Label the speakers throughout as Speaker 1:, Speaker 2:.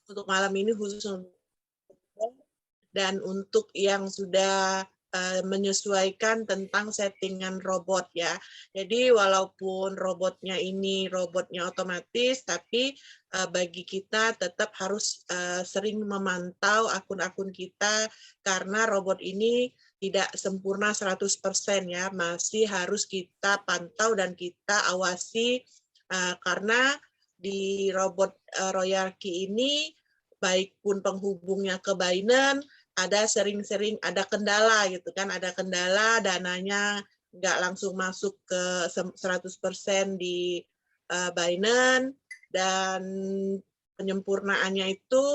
Speaker 1: untuk malam ini khusus untuk dan untuk yang sudah menyesuaikan tentang settingan robot ya. Jadi walaupun robotnya ini robotnya otomatis, tapi bagi kita tetap harus sering memantau akun-akun kita karena robot ini tidak sempurna 100% ya, masih harus kita pantau dan kita awasi karena di robot Royal Key ini baik pun penghubungnya ke Binance ada sering-sering ada kendala gitu kan, ada kendala dananya nggak langsung masuk ke 100% di Binance dan penyempurnaannya itu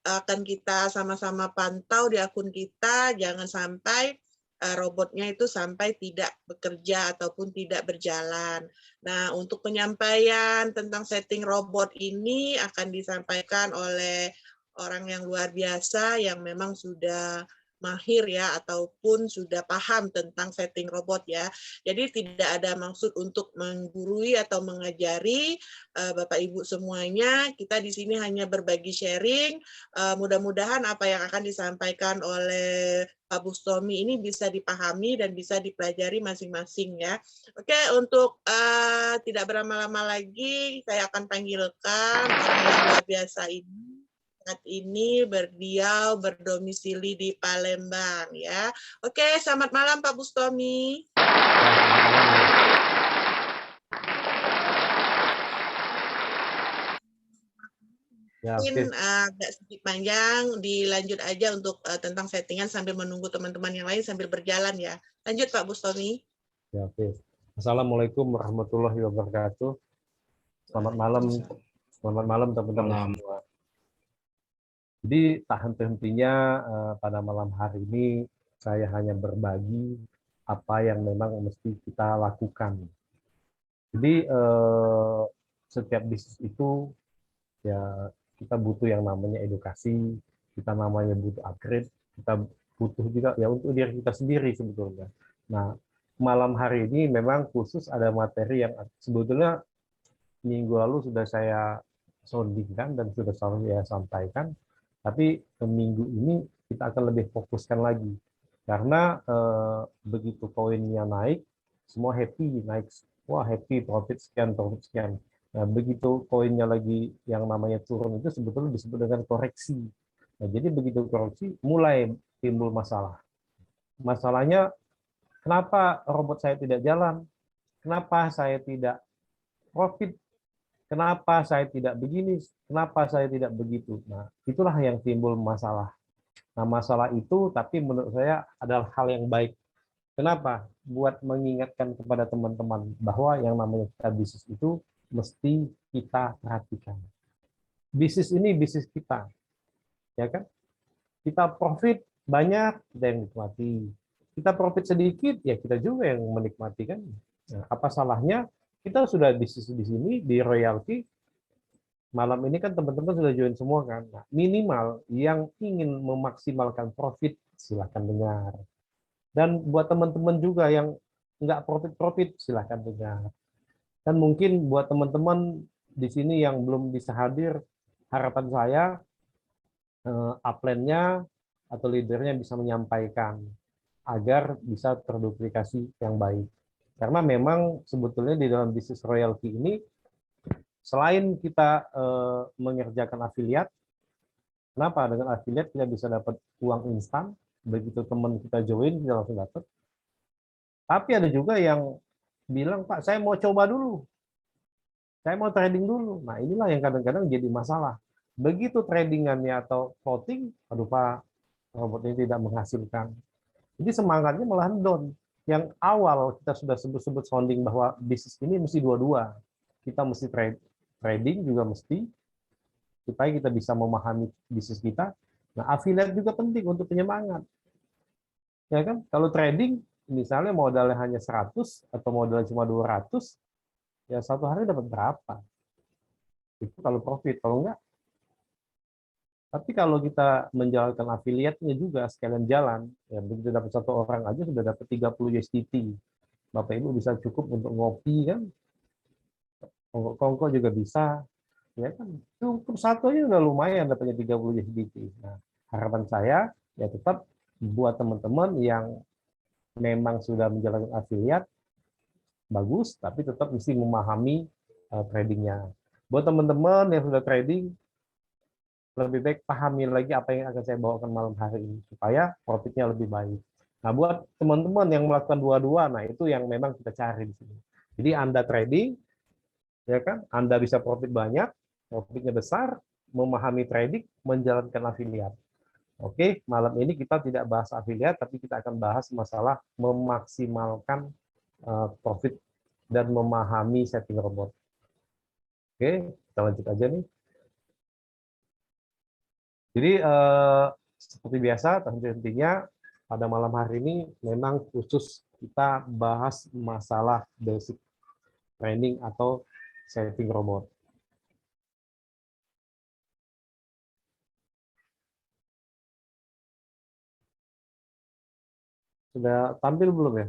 Speaker 1: akan kita sama-sama pantau di akun kita, jangan sampai robotnya itu sampai tidak bekerja ataupun tidak berjalan. Nah, untuk penyampaian tentang setting robot ini akan disampaikan oleh orang yang luar biasa yang memang sudah mahir ya ataupun sudah paham tentang setting robot ya. Jadi tidak ada maksud untuk menggurui atau mengajari Bapak Ibu semuanya. Kita di sini hanya berbagi sharing. Mudah-mudahan apa yang akan disampaikan oleh Pak Bustomi ini bisa dipahami dan bisa dipelajari masing-masing ya. Oke, untuk tidak berlama-lama lagi saya akan panggilkan orang yang luar biasa ini. Saat ini beliau berdomisili di Palembang ya. Oke, selamat malam Pak Bustomi.
Speaker 2: Ya,
Speaker 1: mungkin agak sedikit panjang, dilanjut aja untuk tentang settingan sambil menunggu teman-teman yang lain sambil berjalan ya. Lanjut Pak Bustomi.
Speaker 2: Ya, oke. Assalamualaikum warahmatullahi wabarakatuh. Selamat malam teman-teman semua. Jadi tak henti-hentinya pada malam hari ini saya hanya berbagi apa yang memang mesti kita lakukan. Jadi setiap bisnis itu ya kita butuh yang namanya edukasi, kita namanya butuh upgrade, kita butuh juga ya untuk diri kita sendiri sebetulnya. Nah, malam hari ini memang khusus ada materi yang sebetulnya minggu lalu sudah saya soundingkan dan sudah saya sampaikan, tapi minggu ini kita akan lebih fokuskan lagi karena begitu koinnya naik, semua happy naik, wah happy profit sekian. Nah, begitu koinnya lagi yang namanya turun itu sebetulnya disebut dengan koreksi. Nah, jadi begitu koreksi mulai timbul masalah. Masalahnya kenapa robot saya tidak jalan? Kenapa saya tidak profit? Kenapa saya tidak begini? Kenapa saya tidak begitu? Nah, itulah yang timbul masalah. Nah, masalah itu tapi menurut saya adalah hal yang baik. Kenapa? Buat mengingatkan kepada teman-teman bahwa yang namanya kita bisnis itu mesti kita perhatikan. Bisnis ini bisnis kita, ya kan? Kita profit banyak, kita yang nikmati. Kita profit sedikit, ya kita juga yang menikmati kan. Nah, apa salahnya? Kita sudah bisnis di sini di royalty. Malam ini kan teman-teman sudah join semua kan. Nah, minimal yang ingin memaksimalkan profit silahkan dengar. Dan buat teman-teman juga yang nggak profit-profit silahkan dengar. Dan mungkin buat teman-teman di sini yang belum bisa hadir, harapan saya upline-nya atau leadernya bisa menyampaikan agar bisa terduplikasi yang baik. Karena memang sebetulnya di dalam bisnis royalty ini, selain kita mengerjakan afiliat, kenapa? Dengan afiliat kita bisa dapat uang instan, begitu teman kita join, kita langsung dapat. Tapi ada juga yang bilang, Pak, saya mau coba dulu. Saya mau trading dulu. Nah, inilah yang kadang-kadang jadi masalah. Begitu tradingannya atau floating, aduh Pak, robot ini tidak menghasilkan. Jadi semangatnya malah down. Yang awal kita sudah sebut-sebut sounding bahwa bisnis ini mesti dua-dua. Kita mesti trading juga mesti, supaya kita bisa memahami bisnis kita. Nah, affiliate juga penting untuk penyemangat. Ya kan? Kalau trading, misalnya modalnya hanya 100 atau modalnya cuma 200, ya satu hari dapat berapa? Itu kalau profit, kalau enggak. Tapi kalau kita menjalankan afiliatnya juga sekalian jalan, ya begitu dapat satu orang aja sudah dapat 30 USDT. Bapak Ibu bisa cukup untuk ngopi kan, kongko juga bisa. ya kan cukup satu aja udah lumayan dapatnya 30 USDT. Nah, harapan saya ya tetap buat teman-teman yang memang sudah menjalankan afiliat bagus, tapi tetap mesti memahami tradingnya. Buat teman-teman yang sudah trading, lebih baik pahami lagi apa yang akan saya bawakan malam hari ini supaya profitnya lebih baik. Nah, buat teman-teman yang melakukan dua-dua, nah itu yang memang kita cari di sini. Jadi Anda trading, ya kan? Anda bisa profit banyak, profitnya besar, memahami trading, menjalankan afiliat. Oke, malam ini kita tidak bahas afiliat, tapi kita akan bahas masalah memaksimalkan profit dan memahami setting robot. Oke, kita lanjut aja nih. Jadi seperti biasa, tentunya pada malam hari ini memang khusus kita bahas masalah basic training atau setting robot. Sudah tampil belum ya?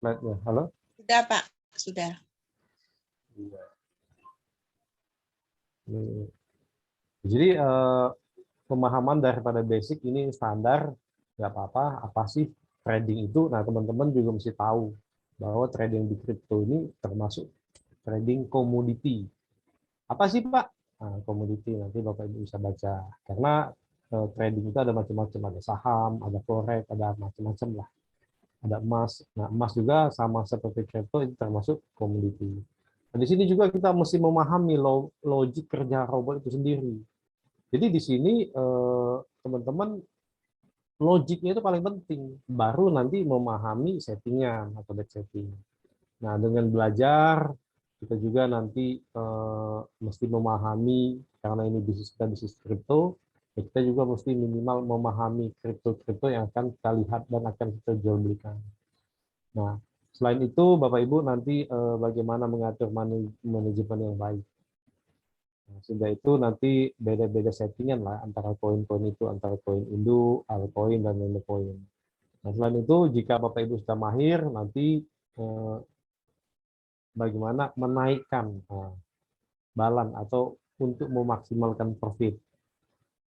Speaker 2: Slide-nya? Halo?
Speaker 1: Sudah, Pak. Sudah.
Speaker 2: Iya. Jadi pemahaman daripada basic ini standar, nggak apa-apa. Apa sih trading itu? Nah, teman-teman juga mesti tahu bahwa trading di kripto ini termasuk trading komoditi. Apa sih Pak? Nah, komoditi nanti Bapak Ibu bisa baca. Karena trading itu ada macam-macam, ada saham, ada forex, ada macam-macam lah. Ada emas. Nah, emas juga sama seperti kripto itu termasuk komoditi. Nah, di sini juga kita mesti memahami logik kerja robot itu sendiri. Jadi di sini teman-teman logiknya itu paling penting. Baru nanti memahami settingnya atau back setting. Nah, dengan belajar kita juga nanti mesti memahami karena ini bisnis kita bisnis kripto, ya kita juga mesti minimal memahami kripto-kripto yang akan kita lihat dan akan kita jual belikan. Nah, selain itu Bapak Ibu nanti bagaimana mengatur manajemen yang baik. Nah, sudah itu nanti beda-beda settingan lah antara koin-koin itu, antara koin induk, altcoin, dan meme coin. Nah, selain itu, jika Bapak Ibu sudah mahir, nanti bagaimana menaikkan balan atau untuk memaksimalkan profit.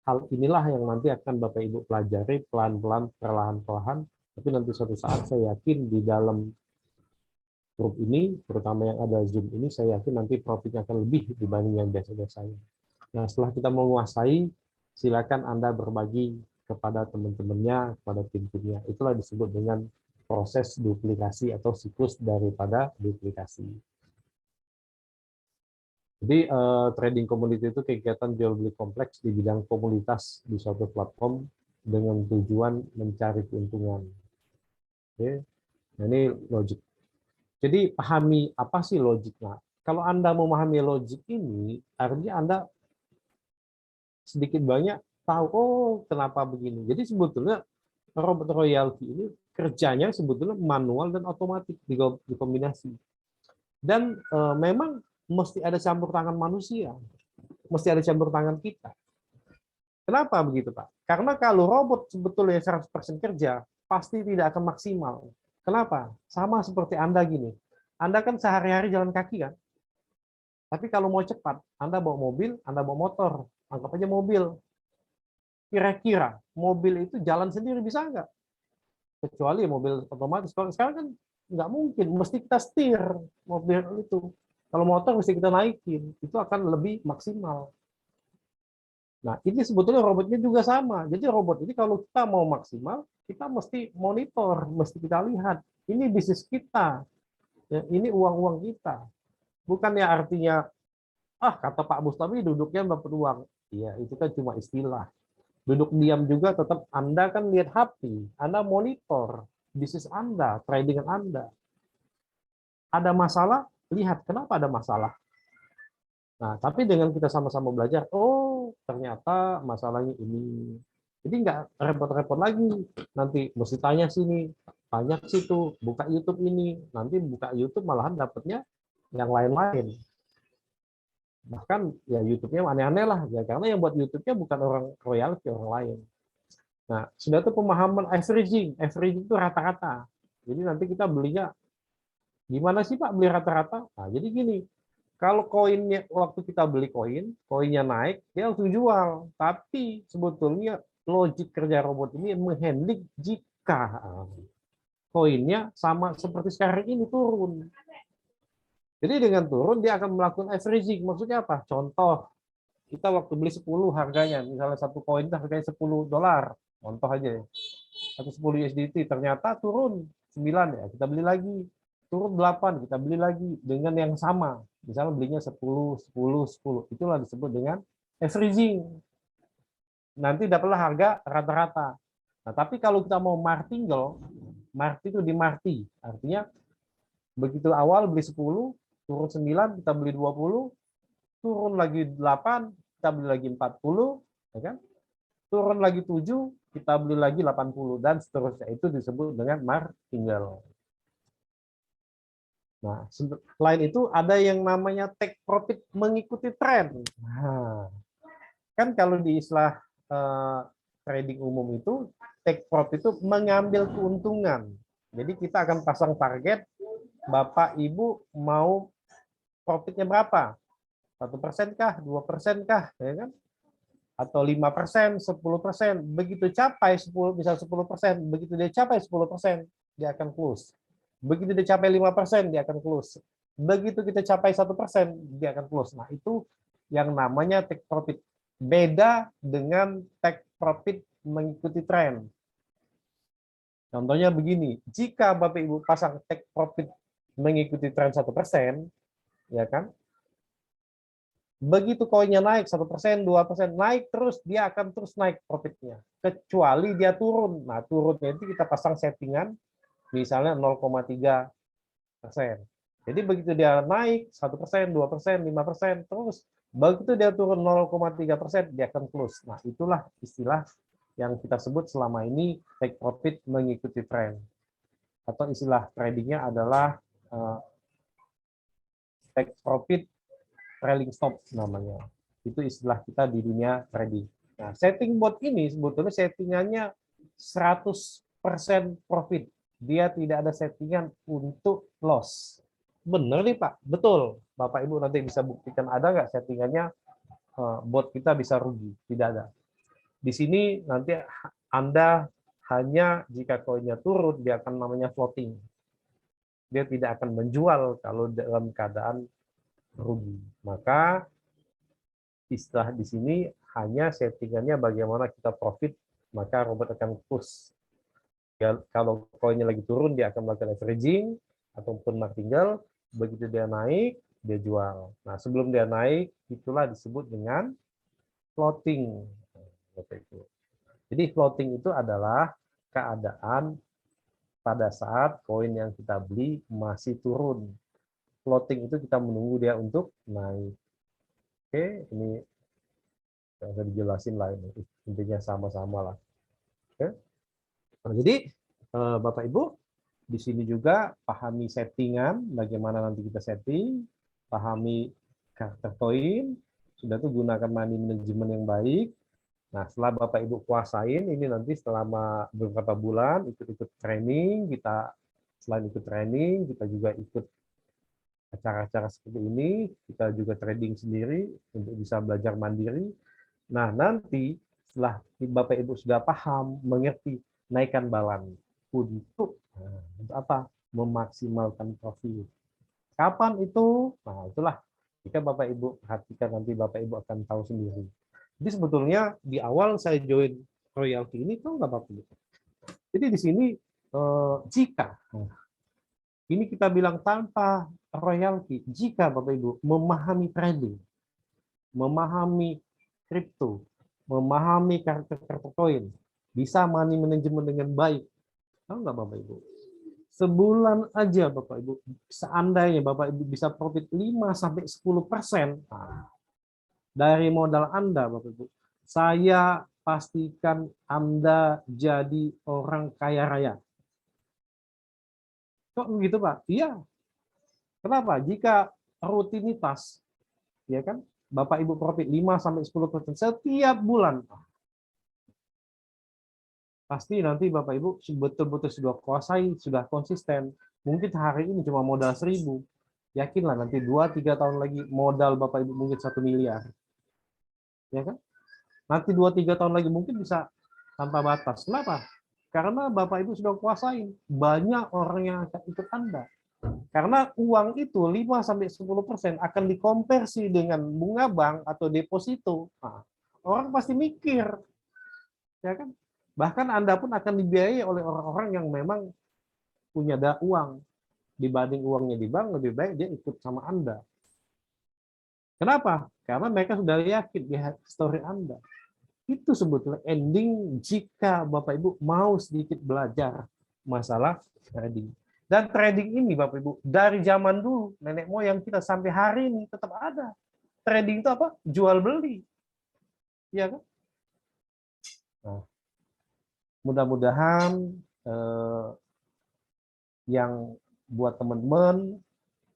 Speaker 2: Hal inilah yang nanti akan Bapak Ibu pelajari pelan-pelan, perlahan-lahan, tapi nanti suatu saat saya yakin di dalam grup ini, terutama yang ada Zoom ini, saya yakin nanti profitnya akan lebih dibanding yang biasa-biasanya. Nah, setelah kita menguasai, silakan Anda berbagi kepada teman-temannya, kepada tim-timnya. Itulah disebut dengan proses duplikasi atau siklus daripada duplikasi. Jadi trading komoditi itu kegiatan jual beli kompleks di bidang komoditas di suatu platform dengan tujuan mencari keuntungan. Oke, nah ini logik. Jadi pahami apa sih logiknya. Kalau Anda memahami logik ini, artinya Anda sedikit banyak tahu, oh kenapa begini. Jadi sebetulnya robot royalty ini kerjanya sebetulnya manual dan otomatis dikombinasi. Dan memang mesti ada campur tangan manusia, mesti ada campur tangan kita. Kenapa begitu Pak? Karena kalau robot sebetulnya 100% kerja, pasti tidak akan maksimal. Kenapa? Sama seperti Anda gini. Anda kan sehari-hari jalan kaki kan? Tapi kalau mau cepat, Anda bawa mobil, Anda bawa motor, anggap aja mobil. Kira-kira mobil itu jalan sendiri bisa nggak? Kecuali mobil otomatis. Kalau sekarang kan nggak mungkin, mesti kita setir mobil itu. Kalau motor mesti kita naikin, itu akan lebih maksimal. Nah, ini sebetulnya robotnya juga sama. Jadi robot ini kalau kita mau maksimal, kita mesti monitor, mesti kita lihat. Ini bisnis kita, ya, ini uang-uang kita. Bukannya artinya, kata Pak Bustami duduknya dapat uang. Iya, itu kan cuma istilah. Duduk diam juga tetap Anda kan lihat HP, Anda monitor bisnis Anda, trading Anda. Ada masalah, lihat kenapa ada masalah. Nah, tapi dengan kita sama-sama belajar, oh ternyata masalahnya ini. Jadi nggak repot-repot lagi. Nanti mesti tanya sini, tanya situ, buka YouTube ini. Nanti buka YouTube malahan dapatnya yang lain-lain. Bahkan ya YouTube-nya aneh-aneh lah. Ya, karena yang buat YouTube-nya bukan orang royalty, orang lain. Nah, sudah tuh pemahaman averaging. Averaging itu rata-rata. Jadi nanti kita belinya, gimana sih Pak beli rata-rata? Nah, jadi gini, Kalau koinnya, waktu kita beli koin, koinnya naik, dia langsung jual. Tapi sebetulnya logik kerja robot ini menghandling jika koinnya sama seperti sekarang ini turun. Jadi dengan turun dia akan melakukan averaging. Maksudnya apa? Contoh, kita waktu beli 10 harganya, misalnya satu koin itu harganya $10. Contoh aja ya. Atau 10 USDT, ternyata turun 9 ya, kita beli lagi. Turun 8, kita beli lagi dengan yang sama. Misalnya belinya 10, 10, 10. Itulah disebut dengan averaging. Nanti dapatlah harga rata-rata. Nah, tapi kalau kita mau martingale, marti itu di marti. Artinya begitu awal beli 10, turun 9, kita beli 20, turun lagi 8, kita beli lagi 40, ya kan? Turun lagi 7, kita beli lagi 80, dan seterusnya. Itu disebut dengan martingale. Nah, selain itu ada yang namanya take profit mengikuti tren. Nah, kan kalau di istilah trading umum itu, take profit itu mengambil keuntungan. Jadi kita akan pasang target, Bapak Ibu mau profitnya berapa? 1% kah? 2% kah? Ya kan? Atau 5%, 10%. Begitu capai 10, misal 10%, begitu dia capai 10%, dia akan close. Begitu dia capai 5%, dia akan close. Begitu kita capai 1%, dia akan close. Nah, itu yang namanya take profit. Beda dengan take profit mengikuti tren. Contohnya begini, jika Bapak Ibu pasang take profit mengikuti tren 1%, ya kan? Begitu koinnya naik 1%, 2%, naik terus, dia akan terus naik profitnya. Kecuali dia turun. Nah, turunnya itu kita pasang settingan, misalnya 0,3%. Jadi begitu dia naik 1%, 2%, 5%, terus begitu dia turun 0,3%, dia akan close. Nah, itulah istilah yang kita sebut selama ini take profit mengikuti tren. Atau istilah tradingnya adalah take profit trailing stop namanya. Itu istilah kita di dunia trading. Nah, setting bot ini sebetulnya settingannya 100% profit. Dia tidak ada settingan untuk loss. Benar nih Pak, betul. Bapak Ibu nanti bisa buktikan ada nggak settingannya bot kita bisa rugi. Tidak ada. Di sini nanti Anda hanya jika koinnya turun, dia akan namanya floating. Dia tidak akan menjual kalau dalam keadaan rugi. Maka istilah di sini hanya settingannya bagaimana kita profit, maka robot akan push. Ya, kalau koinnya lagi turun, dia akan melakukan averaging ataupun martingale. Begitu dia naik, dia jual. Nah, sebelum dia naik, itulah disebut dengan floating. Jadi floating itu adalah keadaan pada saat koin yang kita beli masih turun. Floating itu kita menunggu dia untuk naik. Oke, ini bisa dijelasin lah ini. Intinya sama-sama lah. Oke. Nah, jadi Bapak Ibu di sini juga pahami settingan, bagaimana nanti kita setting, pahami karakter koin, sudah tuh gunakan money management yang baik. Nah, setelah Bapak Ibu kuasain ini nanti selama beberapa bulan ikut-ikut training, kita selain ikut training, kita juga ikut acara-acara seperti ini, kita juga trading sendiri untuk bisa belajar mandiri. Nah, nanti setelah Bapak Ibu sudah paham, mengerti, naikkan balan untuk apa? Memaksimalkan profit. Kapan itu? Nah, itulah jika Bapak Ibu perhatikan nanti Bapak Ibu akan tahu sendiri. Jadi sebetulnya di awal saya join royalty ini tuh nggak Bapak Ibu. Jadi di sini jika ini kita bilang tanpa royalty, jika Bapak Ibu memahami trading, memahami kripto, memahami karakter koin, bisa money management dengan baik. Tahu nggak Bapak Ibu? Sebulan aja Bapak Ibu, seandainya Bapak Ibu bisa profit 5-10% dari modal Anda Bapak Ibu, saya pastikan Anda jadi orang kaya raya. Kok begitu Pak? Iya. Kenapa? Jika rutinitas, ya kan, Bapak Ibu profit 5-10% setiap bulan, pasti nanti Bapak Ibu betul-betul sudah kuasai, sudah konsisten. Mungkin hari ini cuma modal 1.000, Yakinlah nanti 2-3 tahun lagi modal Bapak Ibu mungkin 1 miliar. Ya kan? Nanti 2-3 tahun lagi mungkin bisa tanpa batas. Kenapa? Karena Bapak Ibu sudah kuasain. Banyak orang yang akan ikut Anda. Karena uang itu 5-10% akan dikonversi dengan bunga bank atau deposito. Nah, orang pasti mikir, ya kan? Bahkan Anda pun akan dibiayai oleh orang-orang yang memang punya uang. Dibanding uangnya di bank, lebih baik dia ikut sama Anda. Kenapa? Karena mereka sudah yakin di histori Anda. Itu sebetulnya ending jika Bapak Ibu mau sedikit belajar masalah trading. Dan trading ini Bapak Ibu, dari zaman dulu, nenek moyang kita sampai hari ini tetap ada. Trading itu apa? Jual beli. Ya kan? Nah, mudah-mudahan yang buat teman-teman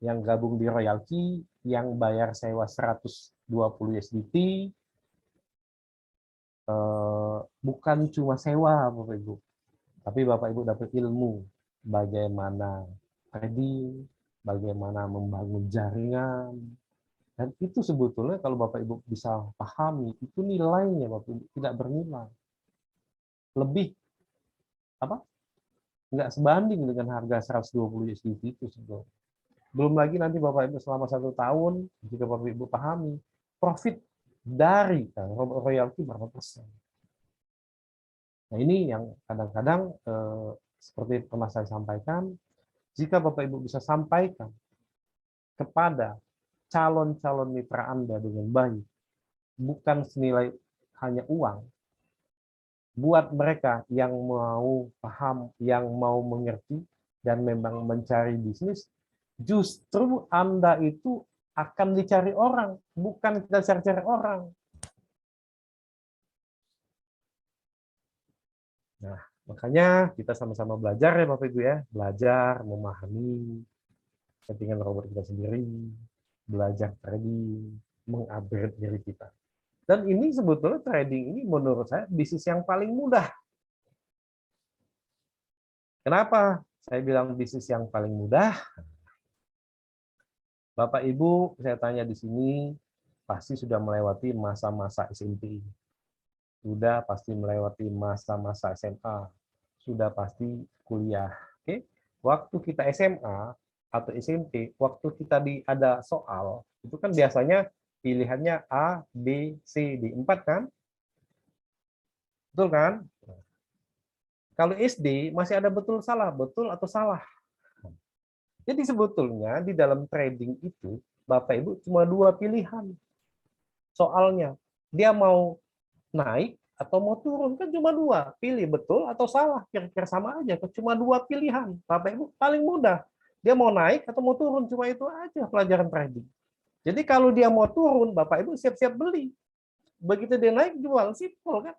Speaker 2: yang gabung di royalty, yang bayar sewa 120 USDT, bukan cuma sewa Bapak Ibu, tapi Bapak Ibu dapat ilmu bagaimana trading, bagaimana membangun jaringan, dan itu sebetulnya kalau Bapak Ibu bisa pahami, itu nilainya Bapak Ibu tidak bernilai, lebih apa? Nggak sebanding dengan harga 120 USDT itu sebetulnya. Belum lagi nanti Bapak Ibu selama 1 tahun, jika Bapak Ibu pahami, profit dari royalti berapa persen. Nah ini yang kadang-kadang seperti pernah saya sampaikan, jika Bapak Ibu bisa sampaikan kepada calon-calon mitra Anda dengan baik, bukan senilai hanya uang, buat mereka yang mau paham, yang mau mengerti, dan memang mencari bisnis, justru Anda itu akan dicari orang, bukan kita cari-cari orang. Nah, makanya kita sama-sama belajar ya Bapak Ibu ya, belajar memahami settingan robot kita sendiri, belajar trading, mengupgrade diri kita. Dan ini sebetulnya trading ini menurut saya bisnis yang paling mudah. Kenapa saya bilang bisnis yang paling mudah? Bapak Ibu, saya tanya di sini, pasti sudah melewati masa-masa SMP. Sudah pasti melewati masa-masa SMA. Sudah pasti kuliah. Oke? Waktu kita SMA atau SMP, waktu kita ada soal, itu kan biasanya pilihannya A, B, C, D. 4 kan? Betul kan? Kalau SD masih ada betul atau salah. Jadi sebetulnya di dalam trading itu Bapak Ibu cuma 2 pilihan. Soalnya dia mau naik atau mau turun kan cuma 2, pilih betul atau salah, kira-kira sama aja, cuma 2 pilihan. Bapak Ibu paling mudah. Dia mau naik atau mau turun, cuma itu aja pelajaran trading. Jadi kalau dia mau turun, Bapak Ibu siap-siap beli. Begitu dia naik jual, simpel kan?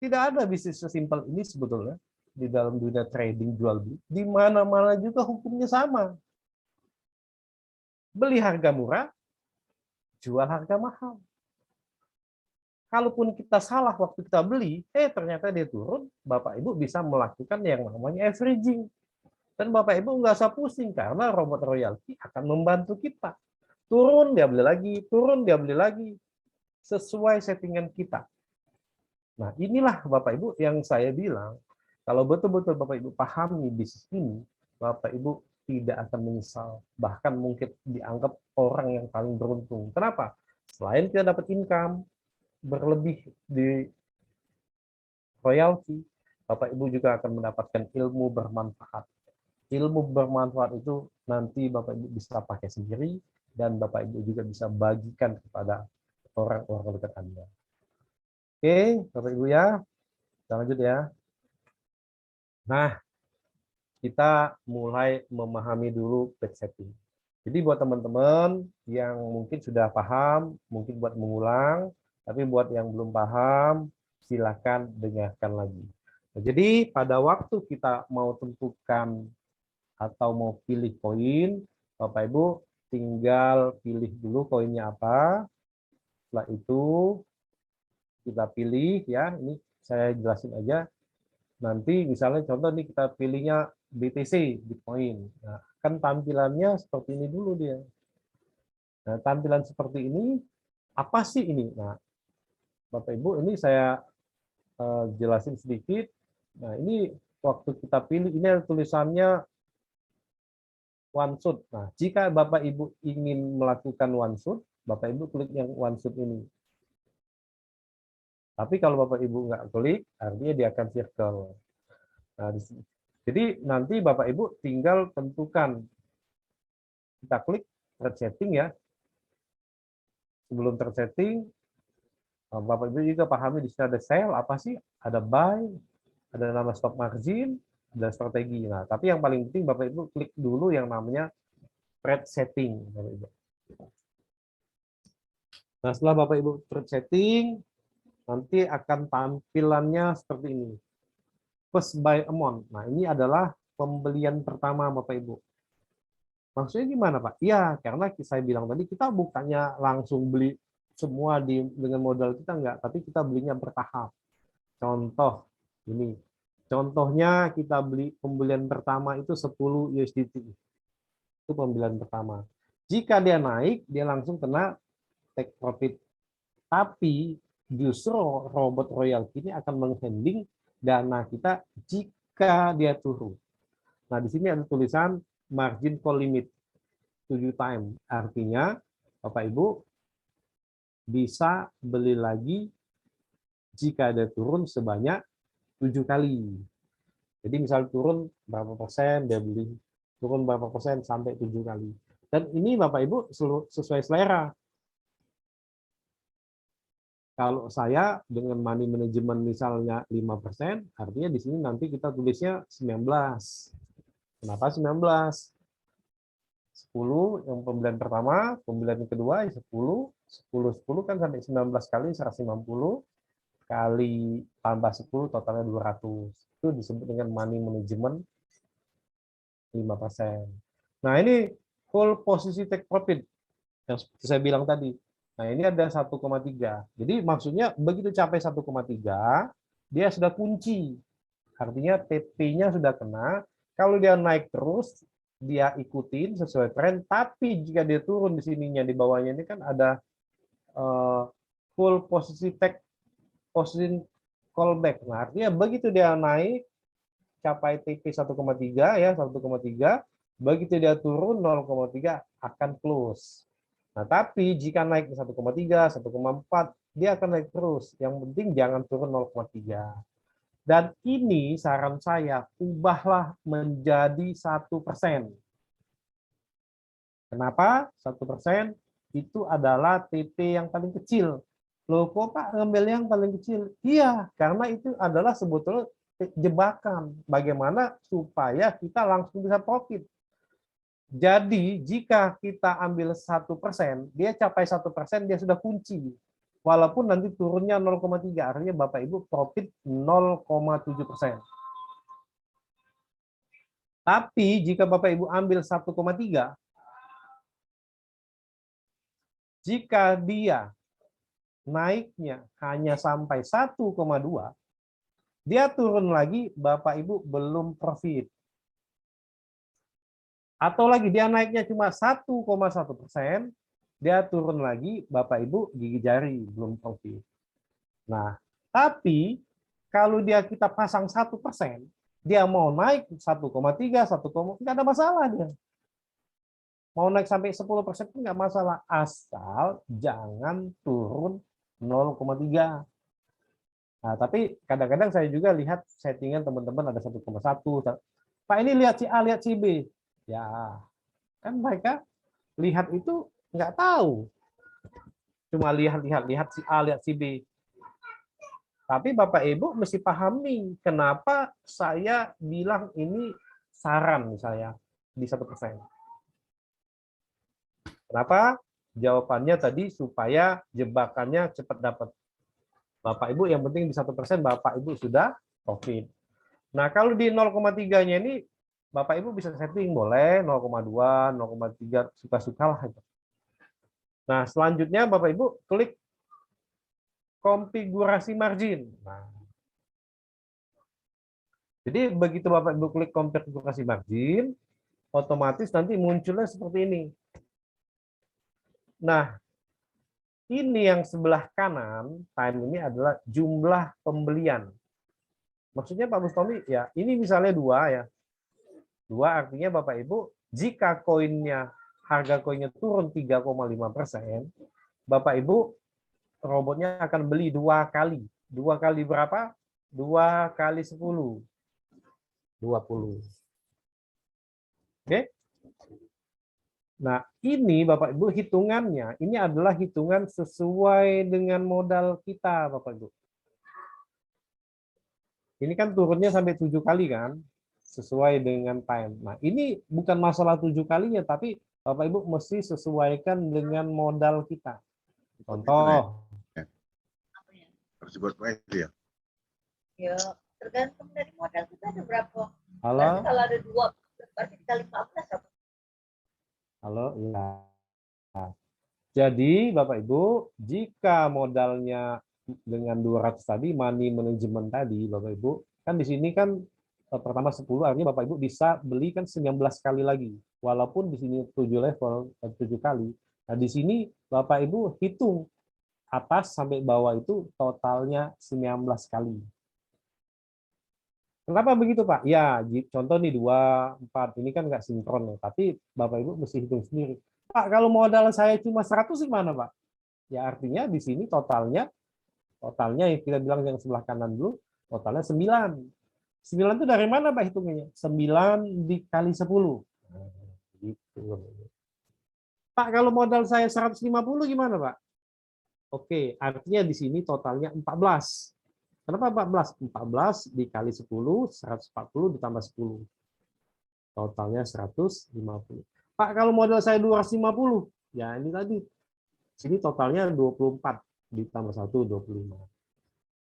Speaker 2: Tidak ada bisnis sesimpel ini sebetulnya di dalam dunia trading jual beli. Di mana-mana juga hukumnya sama. Beli harga murah, jual harga mahal. Kalaupun kita salah waktu kita beli, ternyata dia turun, Bapak Ibu bisa melakukan yang namanya averaging. Dan Bapak Ibu nggak usah pusing karena robot royalty akan membantu kita. Turun dia beli lagi, turun dia beli lagi, sesuai settingan kita. Nah, inilah Bapak Ibu yang saya bilang, kalau betul-betul Bapak Ibu pahami bisnis ini, Bapak Ibu tidak akan menyesal, bahkan mungkin dianggap orang yang paling beruntung. Kenapa? Selain kita dapat income berlebih di royalty, Bapak Ibu juga akan mendapatkan ilmu bermanfaat. Ilmu bermanfaat itu nanti Bapak Ibu bisa pakai sendiri, dan Bapak Ibu juga bisa bagikan kepada orang-orang dekat Anda. Oke, Bapak Ibu ya, kita lanjut ya. Nah, kita mulai memahami dulu page setting. Jadi buat teman-teman yang mungkin sudah paham, mungkin buat mengulang, tapi buat yang belum paham, silakan dengarkan lagi. Nah, jadi pada waktu kita mau tentukan atau mau pilih koin, Bapak Ibu tinggal pilih dulu koinnya apa. Setelah itu kita pilih ya, ini saya jelasin aja. nanti misalnya contoh nih kita pilihnya BTC, Bitcoin. Nah, kan tampilannya seperti ini dulu dia. Nah, tampilan seperti ini, apa sih ini? Nah, Bapak Ibu, ini saya jelasin sedikit. Nah, ini waktu kita pilih, ini ada tulisannya OneShoot. Nah, jika Bapak Ibu ingin melakukan OneShoot, Bapak Ibu klik yang OneShoot ini. Tapi kalau Bapak Ibu nggak klik, artinya dia akan circle. Nah, jadi nanti Bapak Ibu tinggal tentukan. Kita klik setting ya. Sebelum tersetting, Bapak Ibu juga pahami di sini ada sell, apa sih? Ada buy, ada nama stop margin, ada strategi. Nah, tapi yang paling penting Bapak Ibu klik dulu yang namanya trade setting. Bapak Ibu. Nah, setelah Bapak Ibu trade setting, nanti akan tampilannya seperti ini. First buy amount. Nah, ini adalah pembelian pertama Bapak Ibu. Maksudnya gimana Pak? Iya, karena saya bilang tadi kita bukannya langsung beli semua dengan modal kita enggak, tapi kita belinya bertahap. Contoh ini. Contohnya kita beli pembelian pertama itu 10 USDT. Itu pembelian pertama. Jika dia naik, dia langsung kena take profit. Tapi justru robot royalty ini akan menghandling dana kita jika dia turun. Nah, di sini ada tulisan margin call limit 7 time. Artinya, Bapak Ibu bisa beli lagi jika ada turun sebanyak 7 kali. Jadi misal turun berapa persen, dia beli turun berapa persen sampai 7 kali. Dan ini Bapak Ibu sesuai selera. Kalau saya dengan money management misalnya 5%, artinya di sini nanti kita tulisnya 19. Kenapa 19? 10 yang pembelian pertama, pembelian kedua 10, 10 kan sampai 19 kali 150 kali tambah 10 totalnya 200. Itu disebut dengan money management 5%. Nah, ini full posisi take profit yang seperti saya bilang tadi. Nah, ini ada 1,3. Jadi maksudnya begitu capai 1,3, dia sudah kunci. Artinya TP-nya sudah kena. Kalau dia naik terus, dia ikutin sesuai tren. Tapi jika dia turun di sininya, di bawahnya ini kan ada full posisi take, posisi callback. Nah, artinya begitu dia naik, capai TP 1,3 ya, 1,3. Begitu dia turun 0,3 akan close. Nah, tapi jika naik ke 1,3, 1,4, dia akan naik terus. Yang penting jangan turun 0,3. Dan ini saran saya, ubahlah menjadi 1%. Kenapa? 1% itu adalah TP yang paling kecil. Loh, kok Pak ngambil yang paling kecil? Iya, karena itu adalah sebetulnya jebakan. Bagaimana supaya kita langsung bisa profit. Jadi jika kita ambil 1%, dia capai 1%, dia sudah kunci. Walaupun nanti turunnya 0,3, artinya Bapak Ibu profit 0,7%. Tapi jika Bapak Ibu ambil 1,3, jika dia naiknya hanya sampai 1,2, dia turun lagi, Bapak Ibu belum profit. Atau lagi dia naiknya cuma 1,1%, dia turun lagi, Bapak Ibu gigi jari, belum profit. Nah, tapi kalau kita pasang 1%, dia mau naik 1,3, 1, nggak ada masalah dia. Mau naik sampai 10% pun nggak masalah, asal jangan turun 0,3. Nah, tapi kadang-kadang saya juga lihat settingan teman-teman ada 1,1. Pak, ini lihat si A, lihat si B. Ya, kan mereka lihat itu nggak tahu. Cuma lihat si A, lihat si B. Tapi Bapak Ibu mesti pahami kenapa saya bilang ini saran misalnya di 1%. Kenapa? Jawabannya tadi supaya jebakannya cepat dapat. Bapak Ibu yang penting di 1% Bapak Ibu sudah profit. Nah, kalau di 0,3-nya ini Bapak Ibu bisa setting boleh 0,2, 0,3 suka-suka lah. Nah, selanjutnya Bapak Ibu klik konfigurasi margin. Nah, Jadi begitu Bapak Ibu klik konfigurasi margin, otomatis nanti munculnya seperti ini. Nah, ini yang sebelah kanan, time ini adalah jumlah pembelian. Maksudnya Pak Bustomi, ya ini misalnya 2 ya. 2 artinya Bapak Ibu, jika harga koinnya turun 3,5%, Bapak Ibu robotnya akan beli 2 kali. 2 kali berapa? 2 kali 10. 20. Oke? Nah, ini Bapak Ibu hitungannya, ini adalah hitungan sesuai dengan modal kita, Bapak Ibu. Ini kan turunnya sampai 7 kali kan, sesuai dengan time. Nah, ini bukan masalah 7 kalinya, tapi Bapak Ibu mesti sesuaikan dengan modal kita. Contoh.
Speaker 3: Harus dibuat itu ya?
Speaker 4: Ya, tergantung dari modal kita ada berapa.
Speaker 2: Halo?
Speaker 4: Berarti kalau ada 2, berarti kita 15 apa?
Speaker 2: Halo, ya. Jadi Bapak Ibu, jika modalnya dengan 200 tadi, money management tadi, Bapak Ibu, kan di sini kan pertama 10, artinya Bapak Ibu bisa beli kan 19 kali lagi. Walaupun di sini 7 level, 7 kali. Nah, di sini Bapak Ibu hitung atas sampai bawah itu totalnya 19 kali. Kenapa begitu, Pak? Ya, contoh nih 2, 4, ini kan nggak sinkron ya, tapi Bapak Ibu mesti hitung sendiri. Pak, kalau modal saya cuma 100 gimana, Pak? Ya artinya di sini totalnya yang kita bilang yang sebelah kanan dulu, totalnya 9. 9 itu dari mana, Pak, hitungannya? 9 dikali 10. Nah, gitu. Pak, kalau modal saya 150 gimana, Pak? Oke, artinya di sini totalnya 14. Kenapa 14? 14 dikali 10, 140 ditambah 10. Totalnya 150. Pak, kalau modal saya 250, ya ini tadi. Sini totalnya 24 ditambah 1, 25.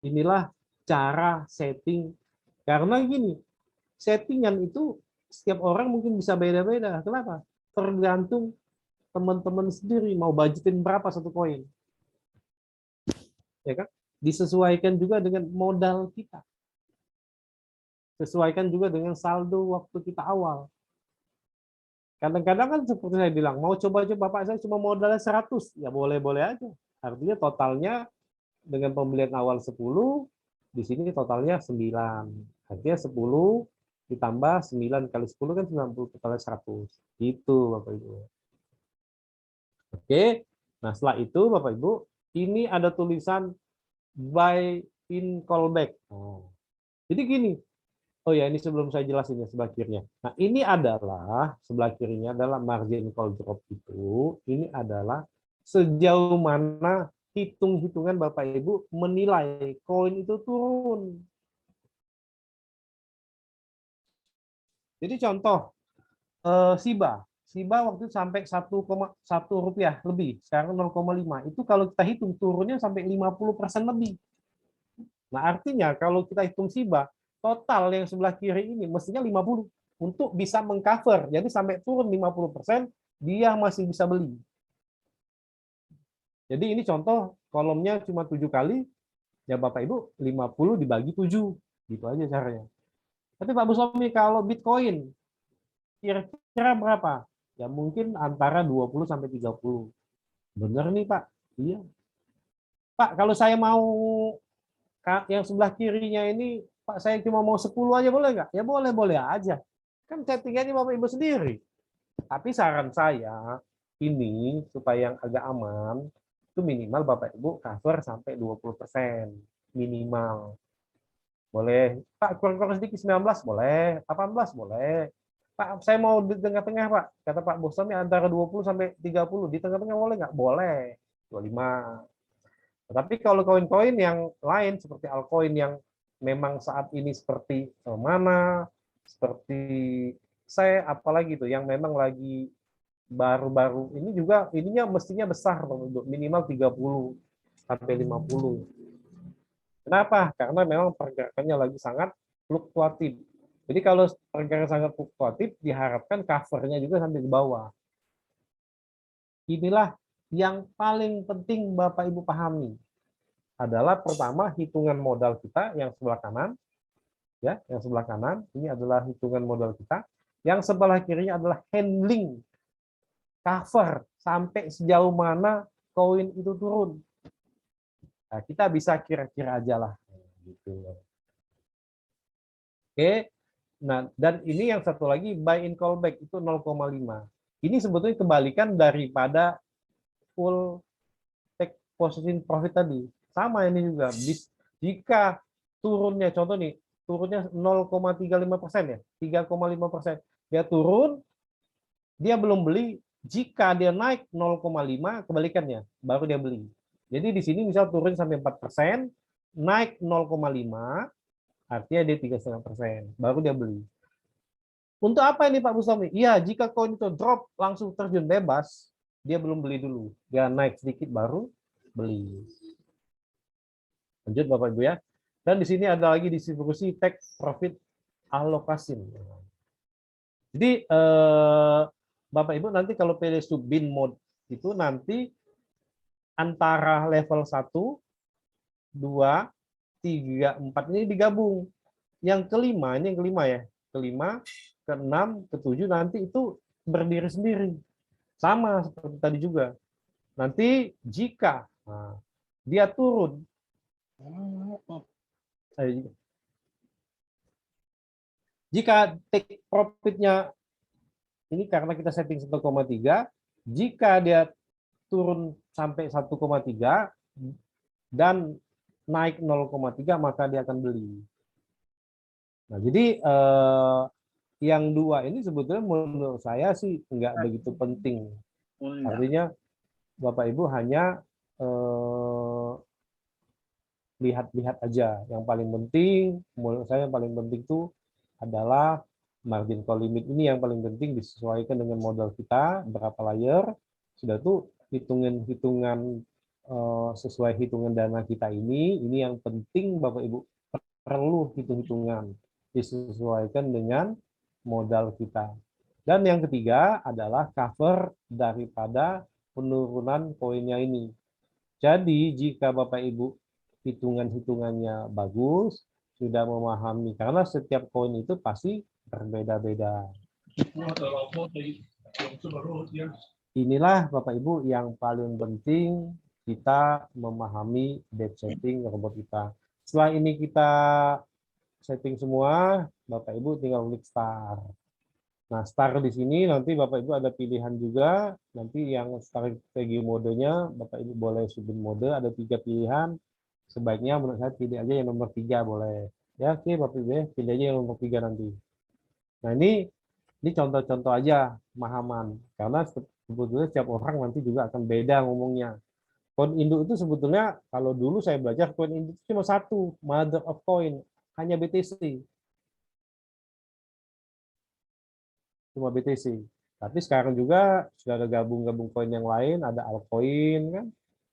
Speaker 2: Inilah cara setting. Karena gini, settingan itu setiap orang mungkin bisa beda-beda. Kenapa? Tergantung teman-teman sendiri mau budgetin berapa satu koin. Ya kan? Disesuaikan juga dengan modal kita. Sesuaikan juga dengan saldo waktu kita awal. Kadang-kadang kan seperti saya bilang, mau coba-coba Pak, saya cuma modalnya 100, ya boleh-boleh aja. Artinya totalnya dengan pembelian awal 10, di sini totalnya 9. Artinya 10 ditambah 9 kali 10 kan 90, totalnya 100. Gitu Bapak Ibu. Oke, nah setelah itu Bapak Ibu, ini ada tulisan buy in callback. Jadi gini, oh ya, ini sebelum saya jelasin ya sebelah kirinya. Nah, ini adalah sebelah kirinya adalah margin call drop itu. Ini adalah sejauh mana hitung-hitungan Bapak Ibu menilai koin itu turun. Jadi contoh SIBA waktu itu sampai 1,1 rupiah lebih, sekarang 0,5. Itu kalau kita hitung turunnya sampai 50% lebih. Nah, artinya kalau kita hitung SIBA total yang sebelah kiri ini mestinya 50 untuk bisa mengcover. Jadi sampai turun 50%, dia masih bisa beli. Jadi ini contoh kolomnya cuma 7 kali, ya Bapak Ibu 50 dibagi 7. Gitu aja caranya. Tapi Pak Bustomi, kalau Bitcoin kira-kira berapa? Ya mungkin antara 20 sampai 30. Benar nih Pak? Iya. Pak, kalau saya mau yang sebelah kirinya ini, Pak, saya cuma mau 10 aja boleh nggak? Ya boleh-boleh aja. Kan settingannya Bapak Ibu sendiri. Tapi saran saya, ini supaya yang agak aman, itu minimal Bapak Ibu cover sampai 20%. Minimal. Boleh. Pak, kurang-kurang sedikit 19? Boleh. 18? Boleh. Pak, saya mau di tengah-tengah, Pak. Kata Pak Bustomi antara 20 sampai 30. Di tengah-tengah boleh nggak? Boleh. 25. Tapi kalau koin-koin yang lain seperti altcoin yang memang saat ini seperti mana, seperti saya, apalagi itu yang memang lagi baru-baru ini juga ininya mestinya besar, minimal 30 sampai 50. Kenapa? Karena memang pergerakannya lagi sangat fluktuatif. Jadi kalau pergerakan sangat fluktuatif, diharapkan covernya juga sampai di bawah. Inilah yang paling penting Bapak Ibu pahami. Adalah pertama hitungan modal kita yang sebelah kanan, ya, yang sebelah kanan ini adalah hitungan modal kita, yang sebelah kirinya adalah handling, cover sampai sejauh mana koin itu turun. Nah, kita bisa kira-kira aja lah gitu. Oke. Nah, dan ini yang satu lagi buy in callback itu 0,5. Ini sebetulnya kebalikan daripada full take position profit tadi. Sama ini juga. Jika turunnya, contoh nih, turunnya 0,35% ya, 3,5%. Dia turun, dia belum beli. Jika dia naik 0,5, kebalikannya, baru dia beli. Jadi di sini misal turun sampai 4%, naik 0,5, artinya dia 3,5%, baru dia beli. Untuk apa ini Pak Bustami? Iya, jika koin itu drop langsung terjun bebas, dia belum beli dulu. Dia naik sedikit baru beli. Lanjut Bapak Ibu ya. Dan di sini ada lagi distribusi take profit allocation. Jadi Bapak Ibu nanti kalau pilih sub-bin mode itu nanti antara level 1, 2, 3, 4 ini digabung. Yang kelima, ini yang kelima ya. Kelima, keenam, ketujuh nanti itu berdiri sendiri. Sama seperti tadi juga. Nanti jika dia turun, jika take profitnya ini karena kita setting 1,3, jika dia turun sampai 1,3 dan naik 0,3 maka dia akan beli. Nah, jadi yang dua ini sebetulnya menurut saya sih nggak begitu penting. Artinya Bapak Ibu hanya lihat-lihat aja. Yang paling penting, menurut saya yang paling penting itu adalah margin call limit ini yang paling penting disesuaikan dengan modal kita, berapa layer, sudah tuh hitungan sesuai hitungan dana kita ini yang penting Bapak Ibu perlu hitung-hitungan disesuaikan dengan modal kita. Dan yang ketiga adalah cover daripada penurunan koinnya ini. Jadi jika Bapak Ibu hitungan-hitungannya bagus, sudah memahami, karena setiap koin itu pasti berbeda-beda. Inilah Bapak Ibu yang paling penting kita memahami date setting robot kita. Setelah ini kita setting semua, Bapak Ibu tinggal klik start. Nah, start di sini nanti Bapak Ibu ada pilihan juga. Nanti yang strategi modenya, Bapak Ibu boleh subin mode, ada 3 pilihan. Sebaiknya menurut saya pilih aja yang nomor 3 boleh. Ya, oke Bapak Ibu, pilih aja yang nomor 3 nanti. Nah, ini contoh-contoh aja pemahaman. Karena sebetulnya setiap orang nanti juga akan beda ngomongnya. Koin induk itu sebetulnya, kalau dulu saya belajar, koin induk itu cuma satu, mother of coin, hanya BTC. Cuma BTC. Tapi sekarang juga sudah ada gabung-gabung koin yang lain, ada altcoin kan,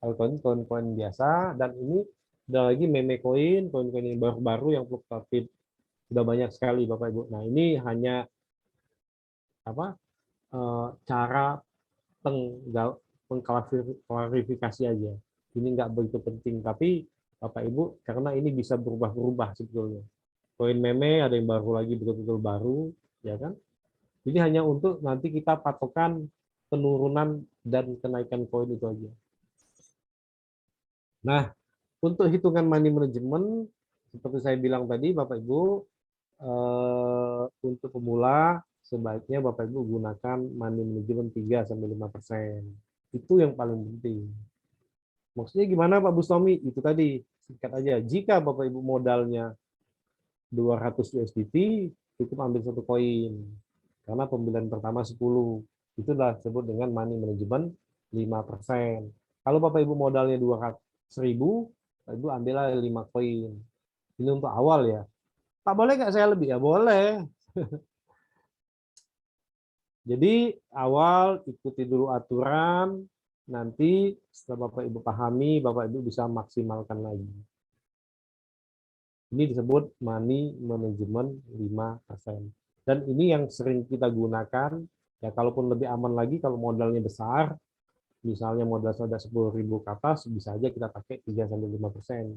Speaker 2: altcoin koin-koin biasa, dan ini ada lagi meme coin, koin-koin yang baru-baru yang fluktuatif. Sudah banyak sekali Bapak Ibu. Nah, ini hanya cara pengklarifikasi aja. Ini nggak begitu penting, tapi Bapak Ibu karena ini bisa berubah-berubah sebetulnya. Koin meme ada yang baru lagi betul-betul baru, ya kan? Jadi hanya untuk nanti kita patokan penurunan dan kenaikan koin itu aja. Nah, untuk hitungan money management, seperti saya bilang tadi, Bapak Ibu, untuk pemula, sebaiknya Bapak Ibu gunakan money management 3-5%. Itu yang paling penting. Maksudnya gimana Pak Bustami? Itu tadi, singkat aja. Jika Bapak Ibu modalnya 200 USDT, cukup ambil satu koin. Karena pembelian pertama 10. Itulah disebut dengan money management 5%. Kalau Bapak Ibu modalnya 200.000, Bapak Ibu ambillah 5 koin. Ini untuk awal ya. Pak, boleh nggak saya lebih? Ya boleh. Jadi awal ikuti dulu aturan, nanti setelah Bapak Ibu pahami, Bapak Ibu bisa maksimalkan lagi. Ini disebut money management 5%. Dan ini yang sering kita gunakan, ya kalaupun lebih aman lagi kalau modalnya besar, misalnya modal sudah 10.000 ke atas, bisa aja kita pakai 3-5%.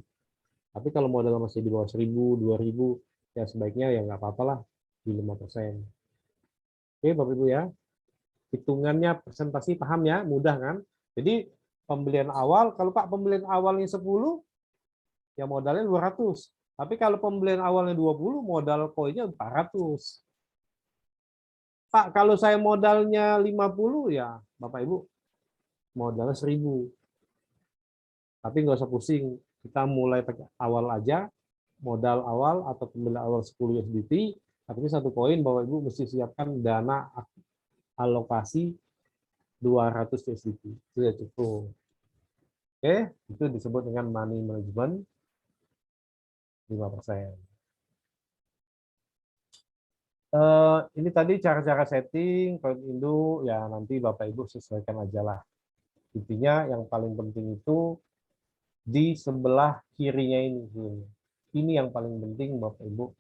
Speaker 2: Tapi kalau modal masih di bawah 1.000, 2.000, ya sebaiknya ya nggak apa-apa lah di 5%. Oke, Bapak Ibu ya. Hitungannya presentasi paham ya, mudah kan? Jadi pembelian awal, kalau Pak pembelian awalnya 10, ya modalnya 200. Tapi kalau pembelian awalnya 20, modal koinnya 400. Pak, kalau saya modalnya 50, ya Bapak Ibu modalnya 1000. Tapi nggak usah pusing, kita mulai pakai awal aja, modal awal atau pembelian awal 10 USDT, tapi satu koin Bapak Ibu mesti siapkan dana alokasi 200 USDT. Itu sudah cukup. Oke, itu disebut dengan money management 5%. Ini tadi cara-cara setting koin induk, ya nanti Bapak Ibu sesuaikan aja lah. Intinya yang paling penting itu di sebelah kirinya ini. Ini yang paling penting Bapak Ibu.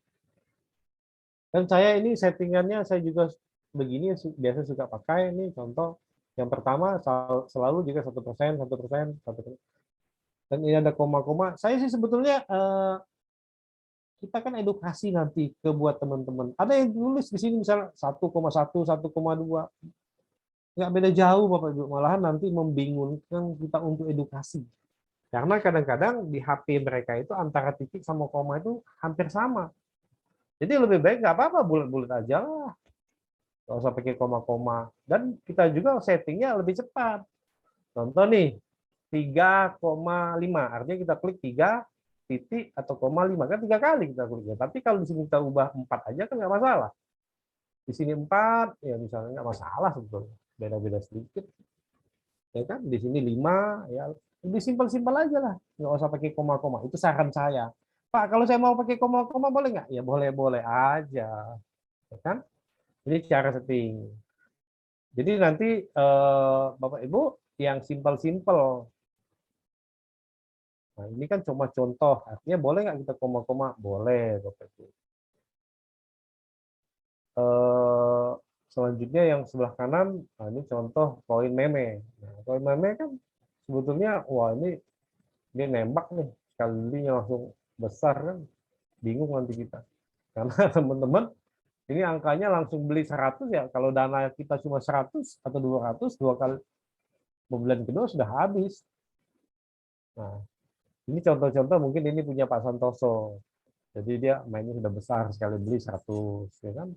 Speaker 2: Dan saya ini settingannya saya juga begini biasa suka pakai. Ini contoh yang pertama selalu juga 1%, 1%, 1%. Dan ini ada koma-koma. Saya sih sebetulnya kita kan edukasi nanti ke buat teman-teman. Ada yang tulis di sini misalnya 1,1, 1,2. Nggak beda jauh Bapak Ibu. Malahan nanti membingungkan kita untuk edukasi. Karena kadang-kadang di HP mereka itu antara titik sama koma itu hampir sama. Jadi lebih baik nggak apa-apa, bulat-bulat aja lah. Nggak usah pakai koma-koma. Dan kita juga settingnya lebih cepat. Contoh nih, 3,5. Artinya kita klik 3 titik atau koma 5. Kan 3 kali kita kliknya. Tapi kalau di sini kita ubah 4 aja kan nggak masalah. Di sini 4, ya misalnya nggak masalah sebetulnya. Beda-beda sedikit. Ya kan, di sini 5, ya lebih simpel-simpel aja lah. Nggak usah pakai koma-koma. Itu saran saya. Pak, kalau saya mau pakai koma-koma boleh nggak? Ya boleh-boleh aja. Ya kan? Ini cara setting. Jadi nanti Bapak Ibu yang simpel-simpel. Nah, ini kan cuma contoh. Artinya boleh nggak kita koma-koma? Boleh, Bapak Ibu. Selanjutnya yang sebelah kanan, nah ini contoh koin meme. Nah, koin meme kan sebetulnya, wah ini dia nembak nih, kalinya langsung besar kan, bingung nanti kita. Karena teman-teman, ini angkanya langsung beli 100 ya, kalau dana kita cuma 100 atau 200, 2 kali pembelian kedua sudah habis. Nah, ini contoh-contoh mungkin ini punya Pak Santoso. Jadi dia mainnya sudah besar, sekali beli 100, ya kan?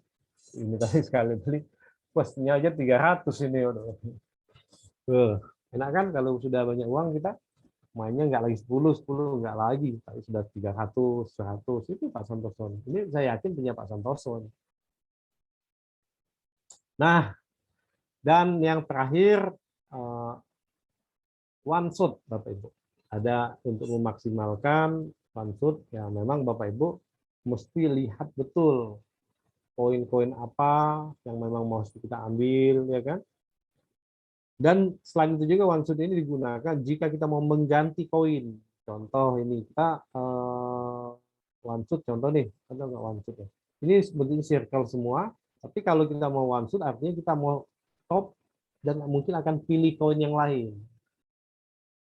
Speaker 2: Ini tadi sekali beli, posnya aja 300 ini. Enak kan kalau sudah banyak uang kita mainnya nggak lagi 10 nggak lagi, tapi sudah 300, 100, itu Pak Santoso. Ini saya yakin punya Pak Santoso. Nah, dan yang terakhir, one shot Bapak Ibu. Ada untuk memaksimalkan one shot, ya memang Bapak Ibu mesti lihat betul koin-koin apa yang memang mau kita ambil, ya kan? Dan selain itu juga one shot ini digunakan jika kita mau mengganti koin. Contoh ini kita one shot, contoh nih, ada nggak one shot ya? Ini sebetulnya circle semua, tapi kalau kita mau one shot artinya kita mau top dan mungkin akan pilih koin yang lain.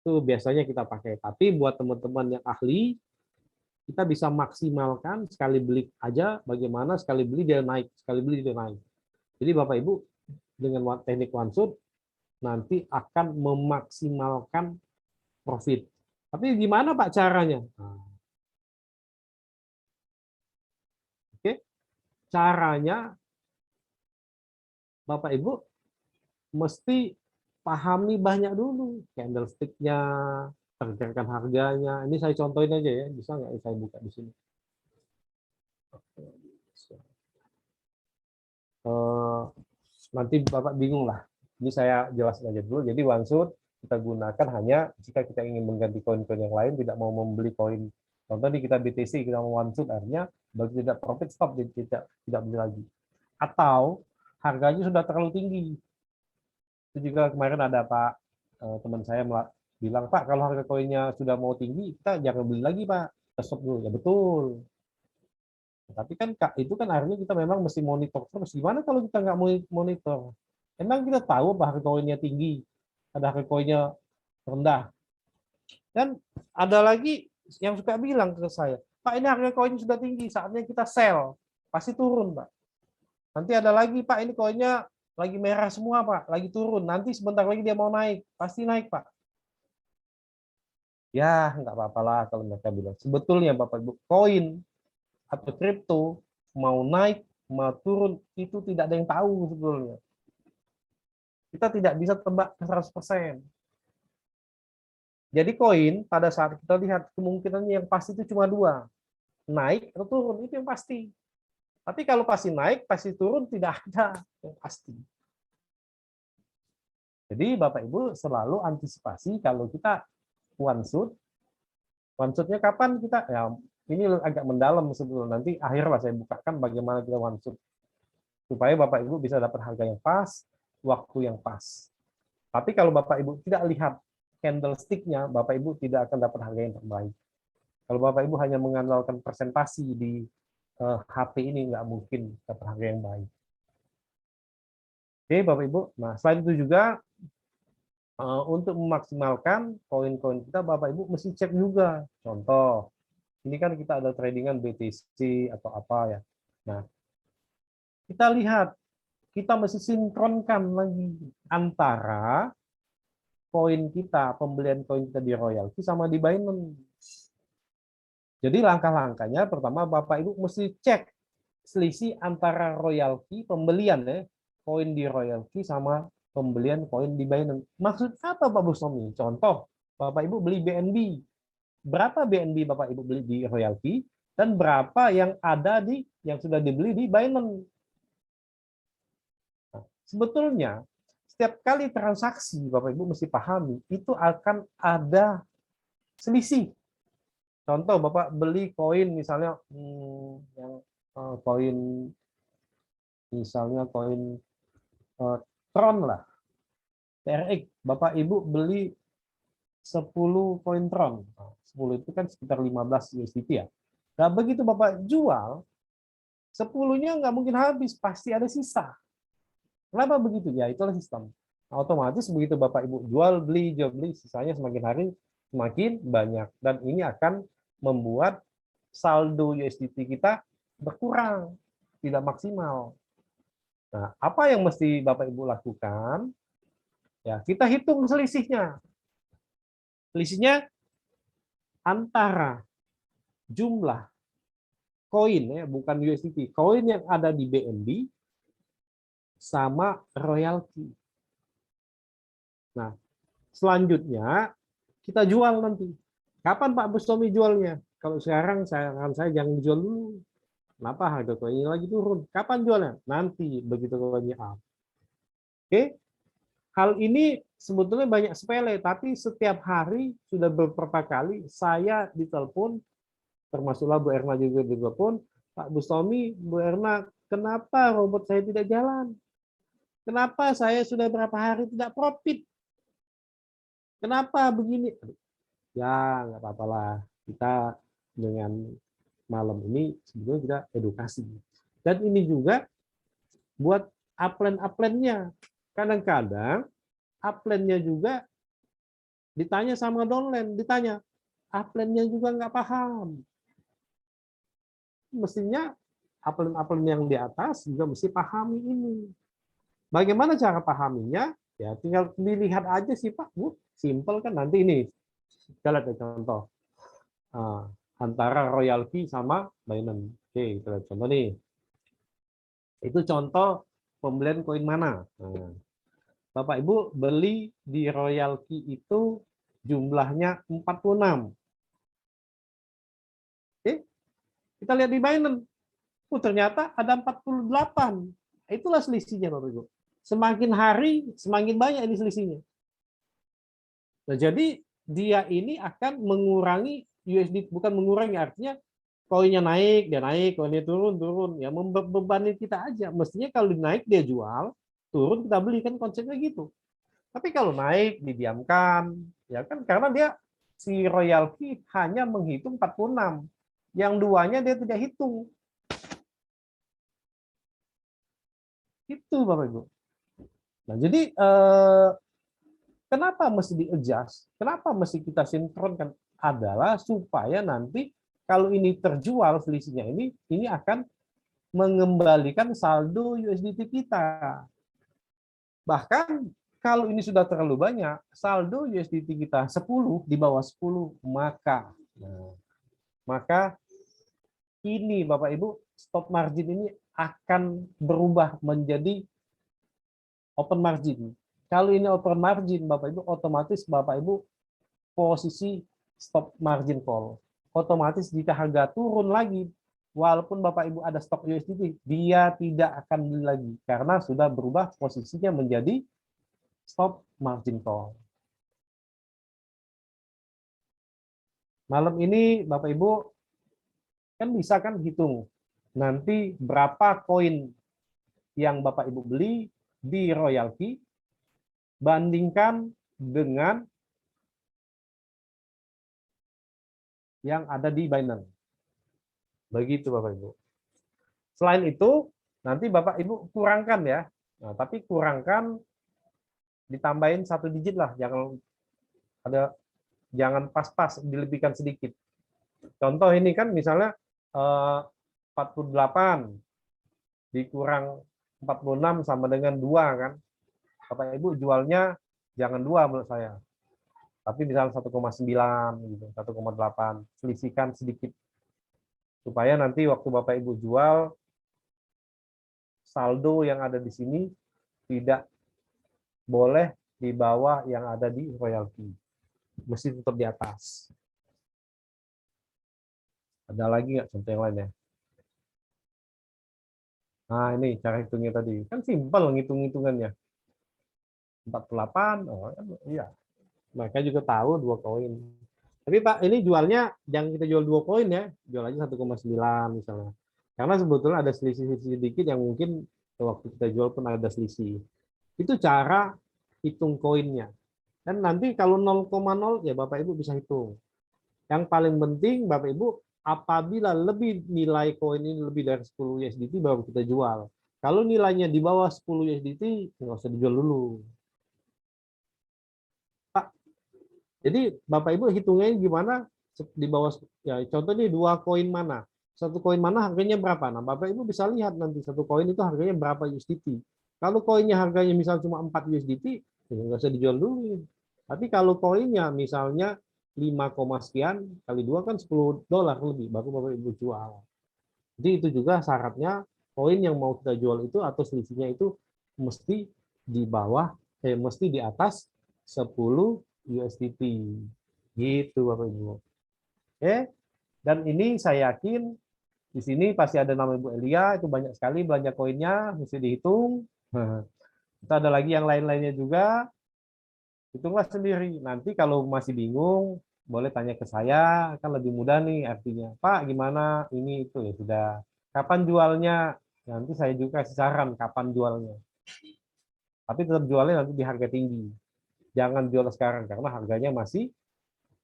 Speaker 2: Itu biasanya kita pakai. Tapi buat teman-teman yang ahli, kita bisa maksimalkan sekali beli aja, bagaimana sekali beli dia naik, sekali beli dia naik. Jadi Bapak Ibu dengan teknik one shot nanti akan memaksimalkan profit. Tapi gimana Pak caranya? Nah, oke, caranya Bapak Ibu mesti pahami banyak dulu candlestick-nya, pergerakan harganya. Ini saya contohin aja ya, bisa nggak saya buka di sini? Nanti Bapak bingung lah. Ini saya jelaskan aja dulu. Jadi one shot kita gunakan hanya jika kita ingin mengganti koin-koin yang lain, tidak mau membeli koin. Contoh nih kita BTC, kita mau one shot, artinya bagi tidak profit stop, jadi tidak beli lagi. Atau harganya sudah terlalu tinggi. Itu juga kemarin ada Pak teman saya bilang, Pak kalau harga koinnya sudah mau tinggi, kita jangan beli lagi Pak, stop dulu. Ya betul. Tapi kan itu kan akhirnya kita memang mesti monitor terus. Gimana kalau kita nggak monitor? Emang kita tahu apa harga koinnya tinggi, ada harga koinnya rendah. Dan ada lagi yang suka bilang ke saya, Pak ini harga koin sudah tinggi, saatnya kita sell. Pasti turun, Pak. Nanti ada lagi, Pak ini koinnya lagi merah semua, Pak. Lagi turun. Nanti sebentar lagi dia mau naik. Pasti naik, Pak. Ya, nggak apa-apa lah kalau mereka bilang. Sebetulnya, Bapak Ibu, koin atau kripto mau naik, mau turun, itu tidak ada yang tahu sebetulnya. Kita tidak bisa tebak 100%. Jadi koin, pada saat kita lihat kemungkinannya yang pasti itu cuma dua. Naik atau turun, itu yang pasti. Tapi kalau pasti naik, pasti turun, tidak ada yang pasti. Jadi Bapak Ibu selalu antisipasi kalau kita one shoot-nya kapan kita? Ya, ini agak mendalam sebetulnya. Nanti akhirnya saya bukakan bagaimana kita one shoot. Supaya Bapak Ibu bisa dapat harga yang pas, waktu yang pas. Tapi kalau Bapak Ibu tidak lihat candlestick-nya, Bapak Ibu tidak akan dapat harga yang terbaik. Kalau Bapak Ibu hanya mengandalkan presentasi di HP ini, nggak mungkin dapat harga yang baik. Oke, Bapak Ibu. Nah, selain itu juga untuk memaksimalkan koin-koin kita, Bapak Ibu mesti cek juga. Contoh, ini kan kita ada tradingan BTC atau apa ya. Nah, kita lihat, kita mesti sinkronkan lagi antara koin kita, pembelian koin kita di royalty sama di Binance. Jadi langkah-langkahnya pertama Bapak Ibu mesti cek selisih antara royalty pembelian ya, koin di royalty sama pembelian koin di Binance. Maksud apa Pak Bustomi? Contoh, Bapak Ibu beli BNB. Berapa BNB Bapak Ibu beli di royalty dan berapa yang ada di yang sudah dibeli di Binance? Nah, sebetulnya setiap kali transaksi Bapak Ibu mesti pahami itu akan ada selisih. Contoh Bapak beli koin misalnya yang koin misalnya koin Tron lah, TRX, Bapak Ibu beli 10 koin Tron. 10 itu kan sekitar 15 USDT ya. Nah, begitu Bapak jual, 10-nya nggak mungkin habis, pasti ada sisa. Kenapa begitu? Ya, itulah sistem. Otomatis begitu Bapak Ibu jual beli, sisanya semakin hari semakin banyak. Dan ini akan membuat saldo USDT kita berkurang, tidak maksimal. Nah, apa yang mesti Bapak Ibu lakukan? Ya, kita hitung selisihnya. Selisihnya antara jumlah koin ya, bukan USDT, koin yang ada di BNB sama royalty. Nah, selanjutnya kita jual nanti. Kapan Pak Bustomi jualnya? Kalau sekarang saran saya jangan dijual dulu. Kenapa harga koinnya lagi turun? Kapan jualnya? Nanti begitu koinnya up. Oke. Hal ini sebetulnya banyak sepele, tapi setiap hari sudah beberapa kali saya ditelepon, termasuklah Bu Erna juga ditelepon, Pak Bustomi, Bu Erna, kenapa robot saya tidak jalan? Kenapa saya sudah berapa hari tidak profit? Kenapa begini? Ya, nggak apa-apa lah. Kita dengan malam ini sebetulnya kita edukasi. Dan ini juga buat upline-nya. Kadang-kadang upline-nya juga ditanya sama downline, ditanya, upline-nya juga nggak paham. Mestinya upline-upline yang di atas juga mesti pahami ini. Bagaimana cara pahaminya? Ya tinggal dilihat aja sih Pak, Bu. Simple kan nanti ini. Kita lihat contoh. Antara royalty sama Binance. Oke, kita lihat contoh nih. Itu contoh pembelian koin mana. Nah, Bapak Ibu beli di royalty itu jumlahnya 46. Oke, kita lihat di Binance. Ternyata ada 48. Itulah selisihnya Bapak Ibu. Semakin hari, semakin banyak ini selisihnya. Nah, jadi dia ini akan mengurangi USD, bukan mengurangi, artinya koinnya naik, dia naik, koinnya turun, turun. Ya membebani kita aja. Mestinya kalau naik dia jual, turun kita beli, kan konsepnya gitu. Tapi kalau naik didiamkan, ya kan karena dia si royalty hanya menghitung 46. Yang duanya dia tidak hitung. Itu Bapak Ibu. Nah, jadi kenapa mesti di-adjust? Kenapa mesti kita sinkronkan? Adalah supaya nanti kalau ini terjual selisihnya ini akan mengembalikan saldo USDT kita. Bahkan kalau ini sudah terlalu banyak, saldo USDT kita 10 di bawah 10, maka ini Bapak Ibu, stop margin ini akan berubah menjadi open margin. Kalau ini open margin Bapak Ibu, otomatis Bapak Ibu posisi stop margin call. Otomatis jika harga turun lagi, walaupun Bapak Ibu ada stok USDT, dia tidak akan beli lagi karena sudah berubah posisinya menjadi stop margin call. Malam ini Bapak Ibu kan bisa kan hitung nanti berapa koin yang Bapak Ibu beli di royalty bandingkan dengan yang ada di Binance. Begitu Bapak Ibu. Selain itu, nanti Bapak Ibu kurangkan ya. Nah, tapi kurangkan ditambahin 1 digit lah, jangan pas-pas, dilebihkan sedikit. Contoh ini kan misalnya 48 dikurang 46 sama dengan 2 kan. Bapak Ibu jualnya jangan 2 menurut saya. Tapi misalnya 1,9 gitu, 1,8, selisihkan sedikit. Supaya nanti waktu Bapak Ibu jual saldo yang ada di sini tidak boleh di bawah yang ada di royalty. Mesti tetap di atas. Ada lagi nggak contoh yang lain ya? Nah, ini cara hitungnya tadi. Kan simpel ngitung-hitungannya. 48, oh iya. Mereka juga tahu 2 koin. Tapi Pak, ini jualnya jangan kita jual 2 koin ya, jual aja 1,9 misalnya. Karena sebetulnya ada selisih sedikit yang mungkin waktu kita jual pun ada selisih. Itu cara hitung koinnya. Dan nanti kalau 0,0 ya Bapak Ibu bisa hitung. Yang paling penting Bapak Ibu, apabila lebih nilai koin ini lebih dari 10 USDT baru kita jual. Kalau nilainya di bawah 10 USDT nggak usah dijual dulu. Pak, jadi Bapak Ibu hitungnya gimana di bawah ya contoh nih 2 koin mana? Satu koin mana harganya berapa? Nah, Bapak Ibu bisa lihat nanti satu koin itu harganya berapa USDT. Kalau koinnya harganya misal cuma 4 USDT, ya nggak usah dijual dulu. Tapi kalau koinnya misalnya 5, sekian kali 2 kan $10 lebih, baru Bapak Ibu jual. Jadi itu juga syaratnya koin yang mau kita jual itu atau selisihnya itu mesti di bawah, mesti di atas 10 USDT. Gitu Bapak Ibu. Oke, dan ini saya yakin di sini pasti ada nama Ibu Elia, itu banyak sekali belanja koinnya, mesti dihitung. Kita ada lagi yang lain-lainnya juga. Hitunglah sendiri. Nanti kalau masih bingung, boleh tanya ke saya, kan lebih mudah nih artinya. Pak, gimana ini itu ya sudah. Kapan jualnya? Nanti saya juga kasih saran kapan jualnya. Tapi tetap jualnya nanti di harga tinggi. Jangan jual sekarang karena harganya masih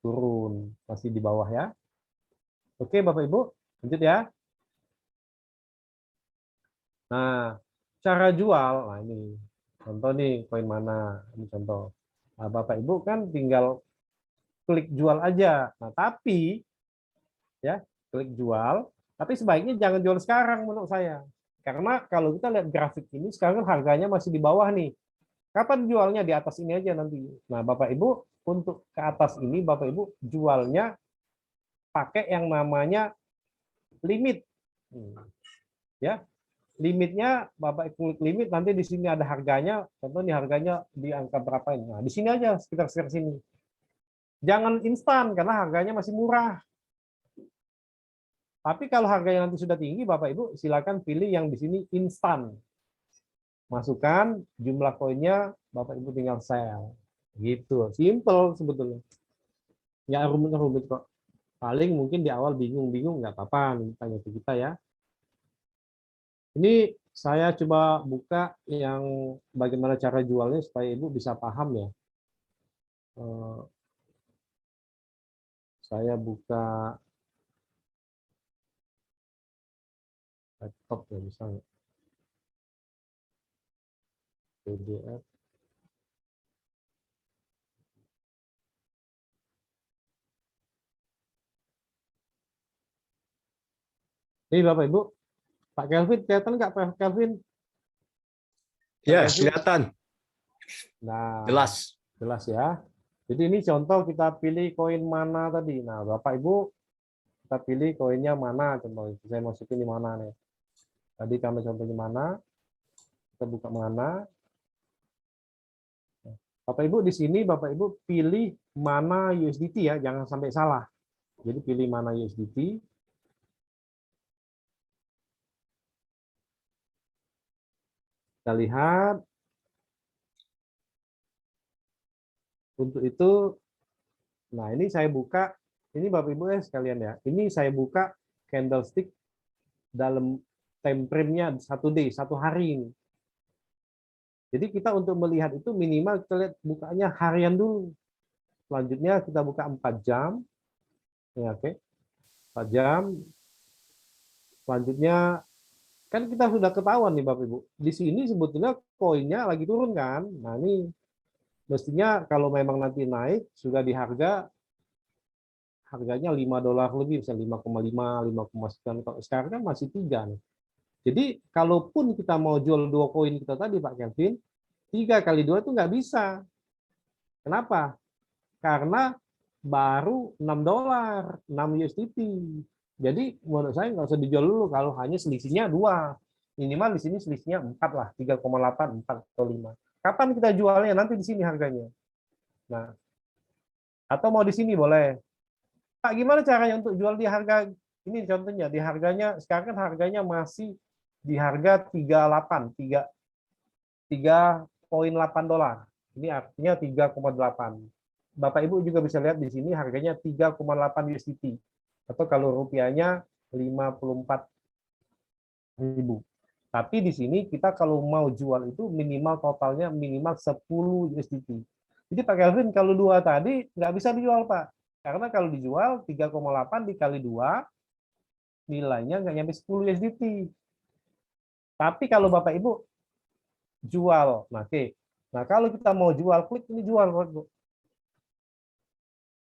Speaker 2: turun, masih di bawah ya. Oke, Bapak Ibu, lanjut ya. Nah, cara jual, nah ini contoh nih koin mana, ini contoh. Nah, Bapak Ibu kan tinggal klik jual aja. Nah, tapi ya klik jual, tapi sebaiknya jangan jual sekarang menurut saya. Karena kalau kita lihat grafik ini sekarang harganya masih di bawah nih. Kapan jualnya di atas ini aja nanti. Nah, Bapak Ibu untuk ke atas ini Bapak Ibu jualnya pakai yang namanya limit. Ya, limitnya Bapak klik limit nanti di sini ada harganya, contoh nih harganya di angka berapa ini. Nah, di sini aja sekitar sini. Jangan instan karena harganya masih murah. Tapi kalau harganya nanti sudah tinggi, Bapak Ibu silakan pilih yang di sini instan. Masukkan jumlah koinnya, Bapak Ibu tinggal sell. Gitu, simple sebetulnya. Nggak rumit-rumit kok. Paling mungkin di awal bingung-bingung, nggak apa-apa, tanya ke kita ya. Ini saya coba buka yang bagaimana cara jualnya supaya Ibu bisa paham ya. Saya buka laptop ya misalnya. PDF. Ini Bapak Ibu, Pak Kelvin, kelihatan nggak Pak Kelvin?
Speaker 5: Ya,
Speaker 2: Kelvin?
Speaker 5: kelihatan.
Speaker 2: Nah,
Speaker 5: Jelas.
Speaker 2: jelas ya. Jadi ini contoh kita pilih koin mana tadi. Nah, Bapak Ibu, kita pilih koinnya mana. Contoh, saya masukin di mana nih. Tadi kami contohnya mana. Kita buka mana. Bapak Ibu di sini, Bapak Ibu pilih mana USDT ya, jangan sampai salah. Jadi pilih mana USDT. Kita lihat. Untuk itu, nah ini saya buka, ini Bapak Ibu sekalian ya, ini saya buka candlestick dalam time frame-nya 1 day, 1 hari ini. Jadi kita untuk melihat itu minimal kita lihat bukanya harian dulu. Selanjutnya kita buka 4 jam. Ya, oke. 4 jam. Selanjutnya kan kita sudah ketahuan nih Bapak Ibu. Di sini sebetulnya koinnya lagi turun kan. Nah, ini mestinya kalau memang nanti naik sudah di harganya $5 lebih, misalnya 5,5, 5,9. Kalau sekarang kan masih 3 nih. Jadi kalaupun kita mau jual 2 koin kita tadi Pak Kelvin, 3 kali 2 itu nggak bisa. Kenapa? Karena baru $6, 6 USDT. Jadi menurut saya nggak usah dijual dulu kalau hanya selisihnya 2. Minimal di sini selisihnya 4 lah, 3,8, 4 atau 5. Kapan kita jualnya? Nanti di sini harganya. Nah, atau mau di sini boleh. Pak, gimana caranya untuk jual di harga ini contohnya di harganya sekarang kan harganya masih di harga 38, 3,8 dolar. Ini artinya 3,8. Bapak Ibu juga bisa lihat di sini harganya 3,8 USDT. Atau kalau rupiahnya 54.000. Tapi di sini kita kalau mau jual itu minimal totalnya minimal 10 USDT. Jadi Pak Kelvin kalau 2 tadi nggak bisa dijual Pak. Karena kalau dijual 3,8 dikali 2 nilainya nggak nyampe 10 USDT. Tapi kalau Bapak Ibu jual, nah oke. Nah kalau kita mau jual, klik ini jual Bapak Ibu.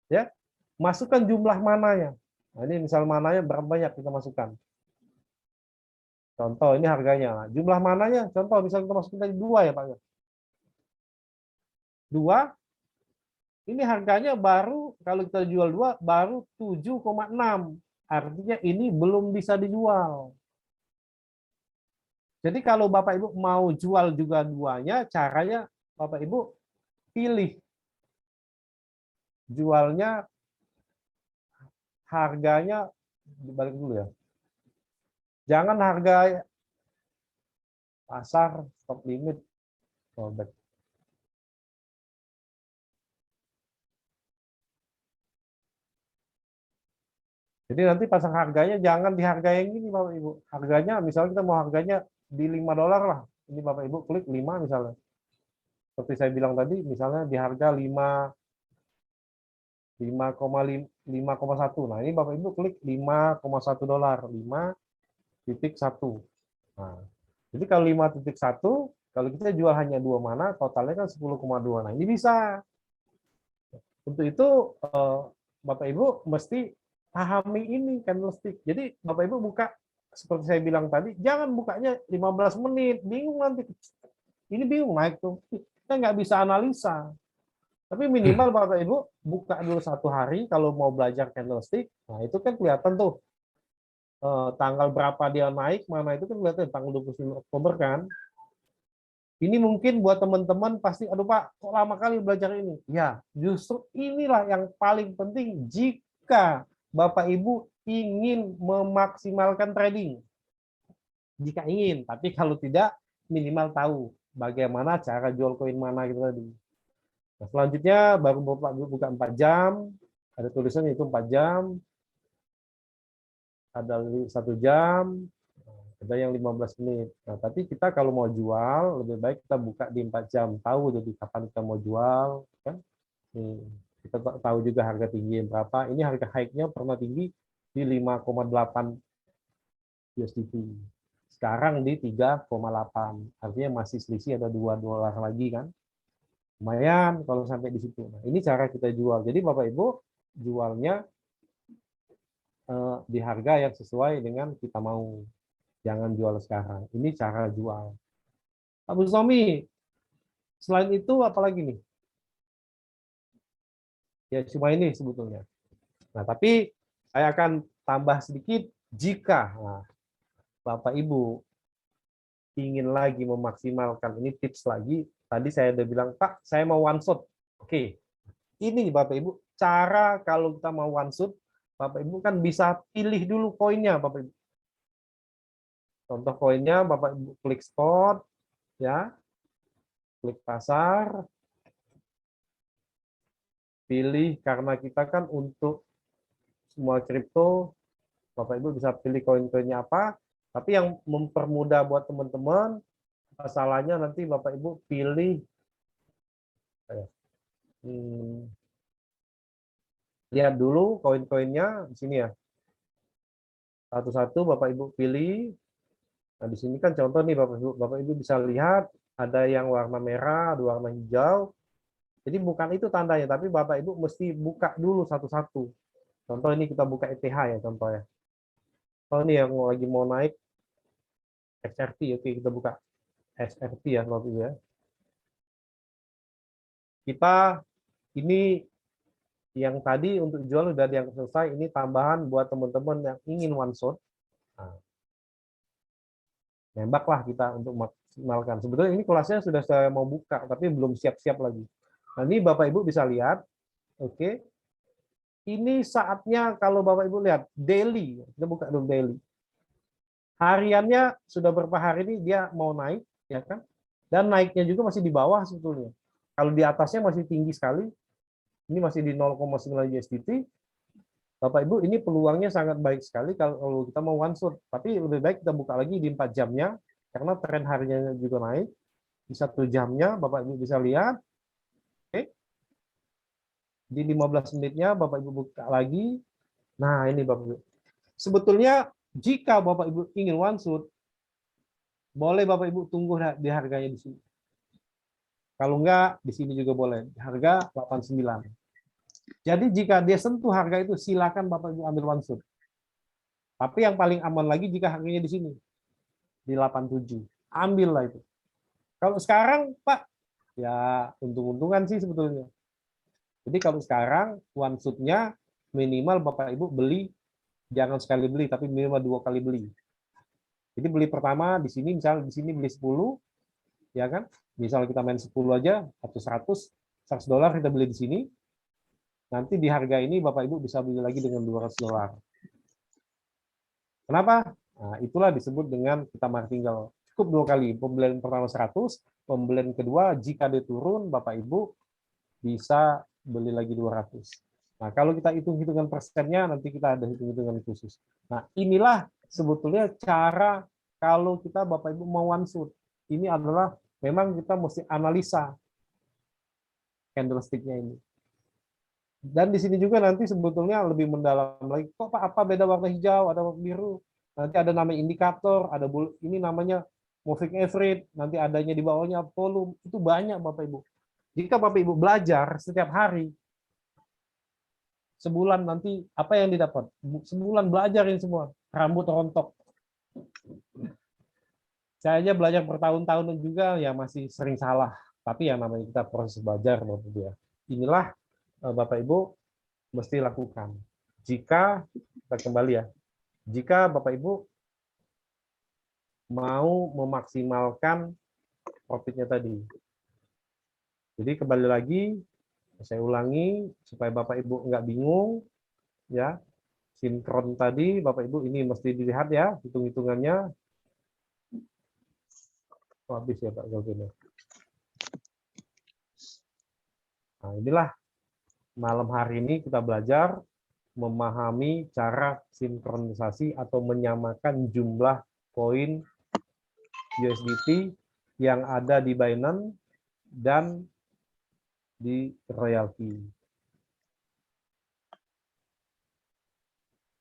Speaker 2: Ya, masukkan jumlah mananya. Nah, ini misal mananya berapa banyak kita masukkan. Contoh ini harganya. Nah, jumlah mananya, contoh misalnya kita masukin tadi 2 ya Pak. 2, ini harganya baru kalau kita jual 2 baru 7,6. Artinya ini belum bisa dijual. Jadi kalau Bapak Ibu mau jual juga 2-nya, caranya Bapak Ibu pilih jualnya harganya dibalik dulu ya. Jangan harga pasar stop limit. Jadi nanti pasang harganya jangan di harga yang ini Bapak Ibu. Harganya misalnya kita mau harganya di $5 lah. Ini Bapak Ibu klik 5 misalnya. Seperti saya bilang tadi misalnya di harga 5,1. Nah, ini Bapak Ibu klik $5,1, 5,1. Nah, jadi kalau 5,1, kalau kita jual hanya 2 mana, totalnya kan 10,2. Nah, ini bisa. Untuk itu Bapak Ibu mesti pahami ini candlestick. Jadi Bapak Ibu buka seperti saya bilang tadi, jangan bukanya 15 menit, bingung nanti. Ini bingung naik tuh. Kita nggak bisa analisa. Tapi minimal Bapak Ibu buka dulu 1 hari kalau mau belajar candlestick. Nah, itu kan kelihatan tuh tanggal berapa dia naik, mana itu kan kelihatan tanggal 29 Oktober kan. Ini mungkin buat teman-teman pasti, aduh Pak, kok lama kali belajar ini? Ya, justru inilah yang paling penting jika Bapak Ibu ingin memaksimalkan trading. Jika ingin, tapi kalau tidak, minimal tahu bagaimana cara jual koin mana gitu tadi. Nah, selanjutnya baru Bapak buka 4 jam, ada tulisannya itu 4 jam, ada 1 jam, ada yang 15 menit. Nah, tapi kita kalau mau jual, lebih baik kita buka di 4 jam, tahu jadi kapan kita mau jual, kan? Kita tahu juga harga tinggi berapa. Ini harga high-nya pernah tinggi di 5,8 USDT. Sekarang di 3,8. Artinya masih selisih ada $2 lagi kan. Lumayan kalau sampai di situ. Nah, ini cara kita jual. Jadi Bapak Ibu jualnya di harga yang sesuai dengan kita mau. Jangan jual sekarang. Ini cara jual. Pak Bustomi, selain itu apalagi nih? Ya cuma ini sebetulnya. Nah, tapi saya akan tambah sedikit jika Bapak Ibu ingin lagi memaksimalkan, ini tips lagi. Tadi saya udah bilang, Pak, saya mau one shot. Oke, ini Bapak Ibu, cara kalau kita mau one shot, Bapak Ibu kan bisa pilih dulu koinnya, Bapak Ibu. Contoh koinnya, Bapak Ibu klik spot, ya, klik pasar, pilih, karena kita kan untuk semua kripto, Bapak Ibu bisa pilih koin-koinnya apa, tapi yang mempermudah buat teman-teman, masalahnya nanti Bapak Ibu pilih, lihat dulu koin-koinnya di sini ya. Satu-satu Bapak Ibu pilih. Nah, di sini kan contoh nih Bapak Ibu bisa lihat ada yang warna merah, ada warna hijau. Jadi bukan itu tandanya, tapi Bapak Ibu mesti buka dulu satu-satu. Contoh ini kita buka ETH ya contohnya. Oh ini yang lagi mau naik XRP, oke kita buka XRP ya Bapak Ibu ya. Kita ini yang tadi untuk jual sudah yang selesai, ini tambahan buat teman-teman yang ingin one shot. Nah, nembaklah kita untuk maksimalkan. Sebetulnya ini kelasnya sudah saya mau buka, tapi belum siap-siap lagi. Nah, ini Bapak Ibu bisa lihat, oke. Ini saatnya kalau Bapak Ibu lihat daily, kita buka dulu daily. Hariannya sudah berapa hari ini dia mau naik, ya kan? Dan naiknya juga masih di bawah sebetulnya. Kalau di atasnya masih tinggi sekali, ini masih di 0,9 USDT. Bapak Ibu, ini peluangnya sangat baik sekali kalau kita mau one shot. Tapi lebih baik kita buka lagi di 4 jamnya, karena tren harinya juga naik. Di 1 jamnya, Bapak Ibu bisa lihat. Oke. Di 15 menitnya, Bapak Ibu buka lagi. Nah, ini Bapak Ibu. Sebetulnya, jika Bapak Ibu ingin one shot, boleh Bapak Ibu tunggu di harganya di sini. Kalau enggak, di sini juga boleh. Harga 89. Jadi jika dia sentuh harga itu, silakan Bapak Ibu ambil one shot. Tapi yang paling aman lagi jika harganya di sini, di 87. Ambillah itu. Kalau sekarang, Pak, ya untung-untungan sih sebetulnya. Jadi kalau sekarang, one shot-nya minimal Bapak Ibu beli, jangan sekali beli, tapi minimal 2 kali beli. Jadi beli pertama di sini, misalnya di sini beli 10, ya kan? Misal kita main 10 aja, atau 100 $100 kita beli di sini. Nanti di harga ini Bapak Ibu bisa beli lagi dengan $200. Kenapa? Nah, itulah disebut dengan kita martingale. Cukup 2 kali. Pembelian pertama 100, pembelian kedua jika dia turun, Bapak Ibu bisa beli lagi 200. Nah, kalau kita hitung-hitungan persennya, nanti kita ada hitung-hitungan khusus. Nah, inilah sebetulnya cara kalau kita Bapak Ibu mau one shot. Ini adalah memang kita mesti analisa candlestick-nya ini. Dan di sini juga nanti sebetulnya lebih mendalam lagi. Kok Pak, apa beda warna hijau, ada warna biru? Nanti ada nama indikator, ada ini namanya moving average, nanti adanya di bawahnya volume. Itu banyak Bapak Ibu. Jika Bapak Ibu belajar setiap hari, sebulan nanti apa yang didapat? Sebulan belajar ini semua, rambut rontok. Saya aja belajar bertahun-tahun juga ya masih sering salah. Tapi yang namanya kita proses belajar Bapak Ibu ya. Inilah Bapak Ibu mesti lakukan. Jika kita kembali ya, jika Bapak Ibu mau memaksimalkan profitnya tadi. Jadi kembali lagi, saya ulangi supaya Bapak Ibu nggak bingung, ya. Sinkron tadi, Bapak Ibu ini mesti dilihat ya hitung-hitungannya. Oh, habis ya Pak Galvin. Nah, inilah malam hari ini kita belajar memahami cara sinkronisasi atau menyamakan jumlah koin USDT yang ada di Binance dan di royalty.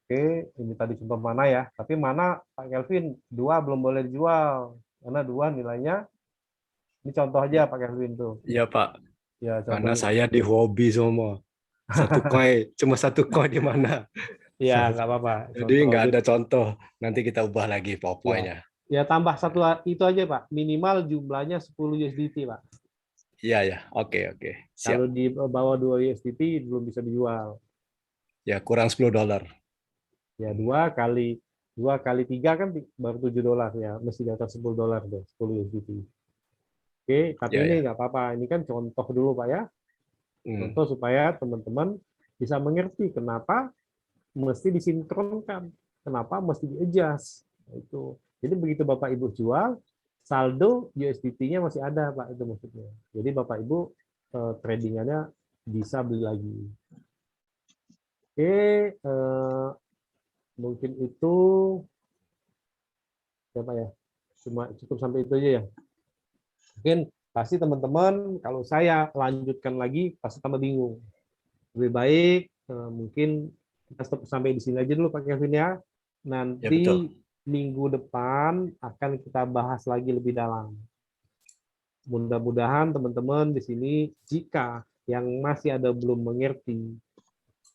Speaker 2: Oke, ini tadi contoh mana ya. Tapi mana Pak Kelvin, 2 belum boleh dijual. Karena 2 nilainya, ini contoh aja Pak Kelvin tuh.
Speaker 5: Iya Pak,
Speaker 2: Ya,
Speaker 5: karena
Speaker 2: contohnya.
Speaker 5: saya di hobi semua. Cuma 1 coin di mana.
Speaker 2: Ya, nggak apa-apa.
Speaker 5: Jadi
Speaker 2: Contoh.
Speaker 5: nggak ada contoh. Nanti kita ubah lagi
Speaker 2: Ya.
Speaker 5: PowerPoint-nya.
Speaker 2: Ya, tambah satu itu aja, Pak. Minimal jumlahnya 10 USDT, Pak.
Speaker 5: Iya, ya. Oke, oke. Siap.
Speaker 2: Kalau di bawah 2 USDT belum bisa dijual.
Speaker 5: Ya, kurang $10.
Speaker 2: Ya, dua kali 3 kan baru $7 ya. Mesti di atas $10 deh, 10 USDT. Oke, tapi
Speaker 5: Ya,
Speaker 2: ini
Speaker 5: ya.
Speaker 2: nggak apa-apa. Ini kan contoh dulu, Pak ya.
Speaker 5: Hmm.
Speaker 2: Contoh supaya teman-teman bisa mengerti kenapa mesti disinkronkan, kenapa mesti di-adjust. Itu. Jadi begitu Bapak Ibu jual, saldo USDT-nya masih ada, Pak, itu maksudnya. Jadi Bapak Ibu tradingannya bisa beli lagi. Oke, mungkin itu siapa ya? Cuma cukup sampai itu aja ya. Mungkin pasti teman-teman kalau saya lanjutkan lagi pasti tambah bingung. Lebih baik mungkin kita stop sampai di sini aja dulu Pak Kevin ya.
Speaker 5: Ya, betul.
Speaker 2: Nanti minggu depan akan kita bahas lagi lebih dalam. Mudah-mudahan teman-teman di sini jika yang masih ada belum mengerti,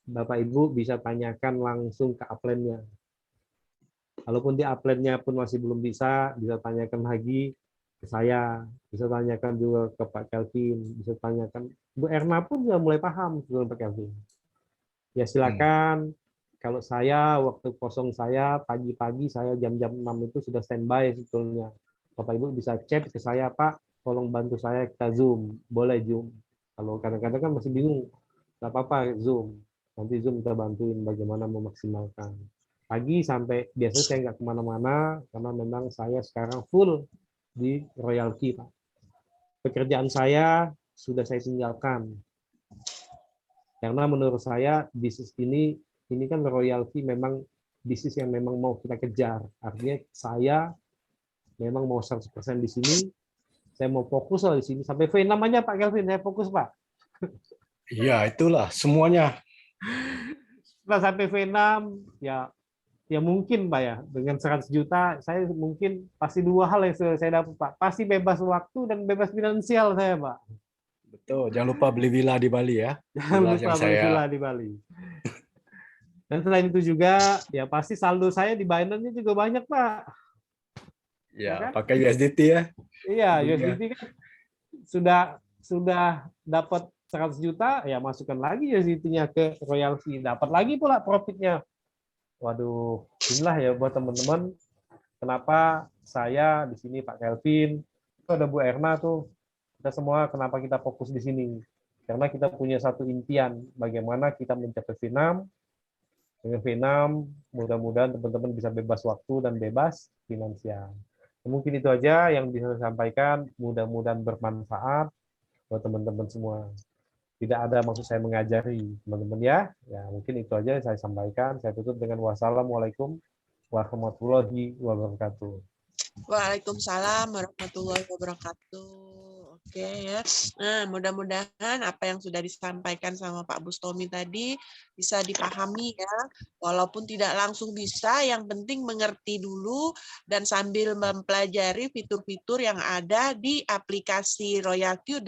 Speaker 2: Bapak Ibu bisa tanyakan langsung ke upline-nya. Kalaupun di upline-nya pun masih belum bisa tanyakan lagi ke saya, bisa tanyakan juga ke Pak Kelvin, bisa tanyakan Bu Erna pun sudah mulai paham sebelum Pak Kelvin. Ya silakan. Kalau saya waktu kosong saya pagi-pagi saya jam-jam 6 itu sudah standby sebetulnya. Bapak Ibu bisa chat ke saya, Pak, tolong bantu saya kita Zoom. Boleh Zoom. Kalau kadang-kadang kan masih bingung, nggak apa-apa Zoom. Nanti Zoom kita bantuin bagaimana memaksimalkan. Pagi sampai biasanya saya nggak kemana-mana karena memang saya sekarang full di royalty, Pak. Pekerjaan saya sudah saya tinggalkan. Karena menurut saya bisnis ini kan royalty memang bisnis yang memang mau kita kejar. Artinya saya memang mau 100% di sini, saya mau fokus di sini sampai V6 aja Pak Kelvin, saya fokus Pak.
Speaker 5: Iya, itulah semuanya.
Speaker 2: Setelah sampai V6 ya mungkin Pak ya, dengan 100 juta saya mungkin pasti dua hal yang saya dapat Pak. Pasti bebas waktu dan bebas finansial saya Pak.
Speaker 5: Betul. Jangan lupa beli villa di Bali ya.
Speaker 2: Jangan
Speaker 5: Villa
Speaker 2: lupa
Speaker 5: yang
Speaker 2: beli
Speaker 5: saya
Speaker 2: villa di Bali. Dan selain itu juga, ya pasti saldo saya di Binance-nya juga banyak, Pak. Ya
Speaker 5: ya
Speaker 2: kan?
Speaker 5: pakai USDT ya.
Speaker 2: Iya,
Speaker 5: Tentunya.
Speaker 2: USDT kan sudah dapat 100 juta, ya masukkan lagi USDT-nya ke royalty. Dapat lagi pula profitnya. Waduh, inilah ya buat teman-teman, kenapa saya di sini Pak Kelvin, itu ada Bu Erna tuh, kita semua kenapa kita fokus di sini. Karena kita punya satu impian, bagaimana kita mencapai V6. Dengan V6, mudah-mudahan teman-teman bisa bebas waktu dan bebas finansial. Mungkin itu aja yang bisa saya sampaikan. Mudah-mudahan bermanfaat buat teman-teman semua. Tidak ada maksud saya mengajari teman-teman ya. Ya mungkin itu aja yang saya sampaikan. Saya tutup dengan wassalamualaikum warahmatullahi wabarakatuh.
Speaker 1: Waalaikumsalam warahmatullahi wabarakatuh. Oke ya. Nah, mudah-mudahan apa yang sudah disampaikan sama Pak Bustomi tadi bisa dipahami ya. Walaupun tidak langsung bisa, yang penting mengerti dulu dan sambil mempelajari fitur-fitur yang ada di aplikasi Royalty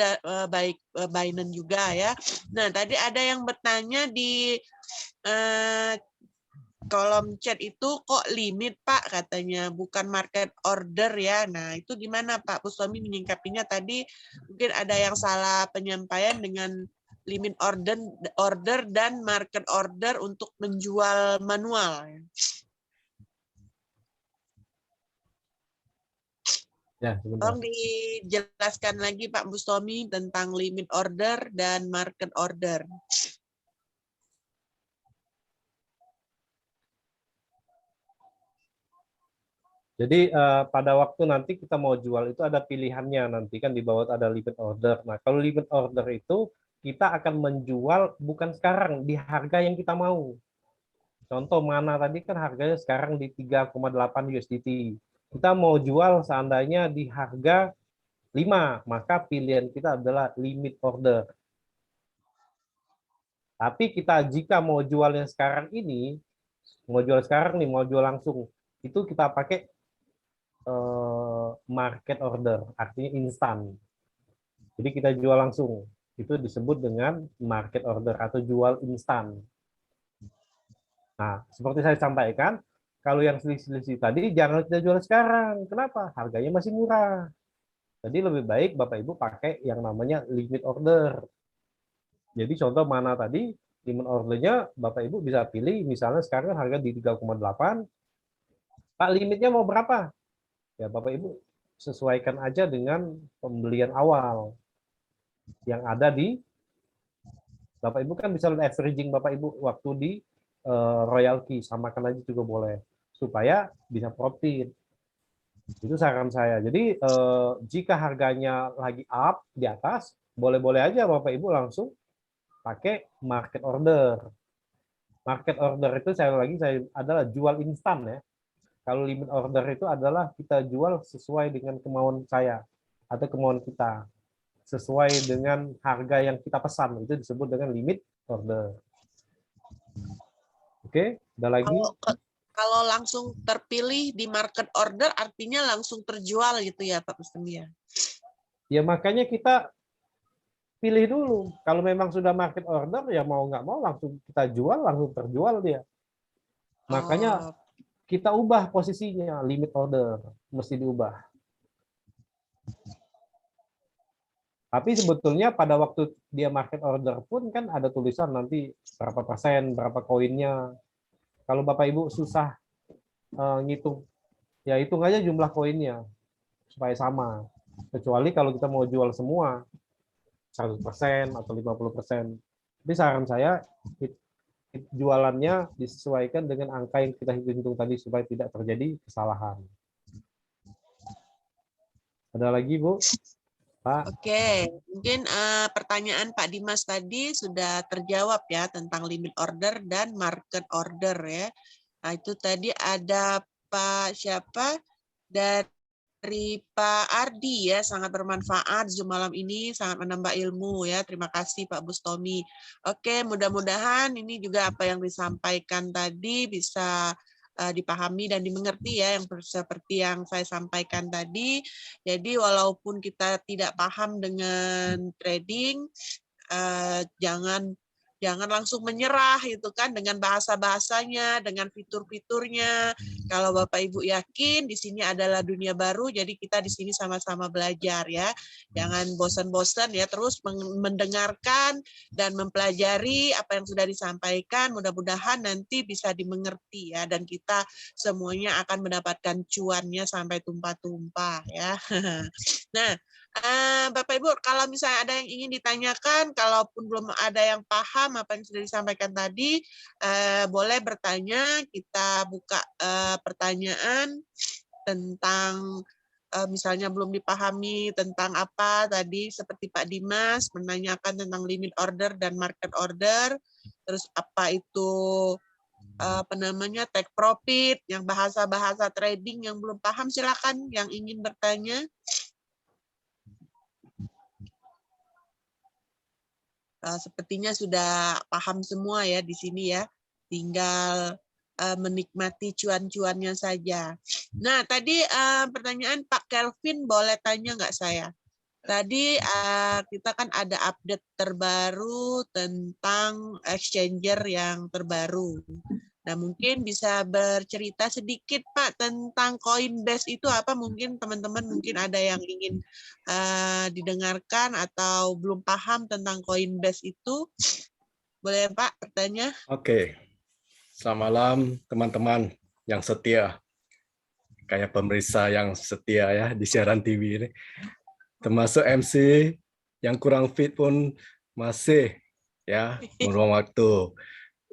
Speaker 1: baik Binance juga ya. Nah, tadi ada yang bertanya di kolom chat itu kok limit Pak katanya, bukan market order ya. Nah itu gimana Pak Bustomi menyingkapinya tadi? Mungkin ada yang salah penyampaian dengan limit order dan market order untuk menjual manual.
Speaker 2: Ya,
Speaker 1: Tolong dijelaskan lagi Pak Bustomi tentang limit order dan market order.
Speaker 2: Jadi pada waktu nanti kita mau jual itu ada pilihannya, nanti kan di bawah ada limit order. Nah kalau limit order itu kita akan menjual bukan sekarang di harga yang kita mau. Contoh mana tadi kan harganya sekarang di 3,8 USDT. Kita mau jual seandainya di harga 5, maka pilihan kita adalah limit order. Tapi kita jika mau jualnya sekarang ini, mau jual sekarang nih, mau jual langsung, itu kita pakai market order, artinya instan. Jadi kita jual langsung, itu disebut dengan market order atau jual instan. Nah, seperti saya sampaikan, kalau yang selisih-selisih tadi jangan kita jual sekarang. Kenapa? Harganya masih murah. Jadi lebih baik Bapak Ibu pakai yang namanya limit order. Jadi contoh mana tadi, limit ordernya Bapak Ibu bisa pilih, misalnya sekarang harga di 3,8, Pak limitnya mau berapa? Ya Bapak Ibu sesuaikan aja dengan pembelian awal yang ada di Bapak Ibu kan bisa averaging Bapak Ibu waktu di royalty, samakan aja juga boleh supaya bisa profit. Itu saran saya. Jadi jika harganya lagi up di atas, boleh-boleh aja Bapak Ibu langsung pakai market order. Market order itu saya adalah jual instan ya. Kalau limit order itu adalah kita jual sesuai dengan kemauan saya atau kemauan kita, sesuai dengan harga yang kita pesan, itu disebut dengan limit order. Oke, ada lagi?
Speaker 1: Kalau langsung terpilih di market order artinya langsung terjual gitu ya Pak Mustami ya?
Speaker 2: Ya makanya kita pilih dulu. Kalau memang sudah market order, ya mau nggak mau langsung kita jual, langsung terjual dia. Makanya kita ubah posisinya, limit order mesti diubah. Tapi sebetulnya pada waktu dia market order pun kan ada tulisan nanti berapa persen, berapa koinnya. Kalau Bapak Ibu susah ngitung, ya hitung aja jumlah koinnya supaya sama. Kecuali kalau kita mau jual semua 100% atau 50%. Tapi saran saya jualannya disesuaikan dengan angka yang kita hitung tadi supaya tidak terjadi kesalahan. Ada lagi Bu? Pak?
Speaker 1: Oke, mungkin pertanyaan Pak Dimas tadi sudah terjawab ya tentang limit order dan market order ya. Nah itu tadi ada Pak siapa dari Pak Ardi ya, sangat bermanfaat Zoom malam ini, sangat menambah ilmu ya. Terima kasih Pak Bustomi. Oke, mudah-mudahan ini juga apa yang disampaikan tadi bisa dipahami dan dimengerti ya, yang seperti yang saya sampaikan tadi. Jadi walaupun kita tidak paham dengan trading, jangan langsung menyerah gitu kan dengan bahasa-bahasanya, dengan fitur-fiturnya. Kalau Bapak Ibu yakin di sini adalah dunia baru, jadi kita di sini sama-sama belajar ya. Jangan bosan-bosan ya, terus mendengarkan dan mempelajari apa yang sudah disampaikan. Mudah-mudahan nanti bisa dimengerti ya, dan kita semuanya akan mendapatkan cuannya sampai tumpah-tumpah ya. Nah, Bapak Ibu, kalau misalnya ada yang ingin ditanyakan, kalaupun belum ada yang paham apa yang sudah disampaikan tadi, boleh bertanya. Kita buka pertanyaan tentang misalnya belum dipahami tentang apa tadi, seperti Pak Dimas menanyakan tentang limit order dan market order, terus apa itu apa namanya take profit, yang bahasa-bahasa trading yang belum paham, silakan yang ingin bertanya. Sepertinya sudah paham semua ya di sini ya, tinggal menikmati cuan-cuannya saja. Nah tadi pertanyaan Pak Kelvin, boleh tanya nggak saya? Tadi kita kan ada update terbaru tentang exchanger yang terbaru. Nah, mungkin bisa bercerita sedikit Pak tentang Coinbase itu apa? Mungkin teman-teman mungkin ada yang ingin didengarkan atau belum paham tentang Coinbase itu. Boleh Pak bertanya?
Speaker 5: Oke. Selamat malam teman-teman yang setia. Kayak pemirsa yang setia ya di siaran TV ini. Termasuk MC yang kurang fit pun masih ya meluang waktu.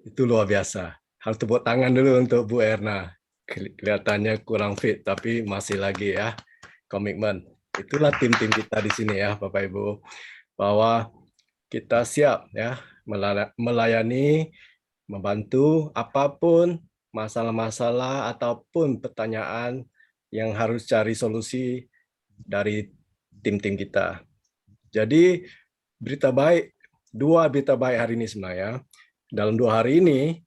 Speaker 5: Itu luar biasa. Harus tepuk tangan dulu untuk Bu Erna. Kelihatannya kurang fit, tapi masih lagi ya komitmen. Itulah tim-tim kita di sini ya, Bapak Ibu, bahwa kita siap ya melayani, membantu apapun masalah-masalah ataupun pertanyaan yang harus cari solusi dari tim-tim kita. Jadi berita baik, dua berita baik hari ini sebenarnya. Dalam 2 hari ini,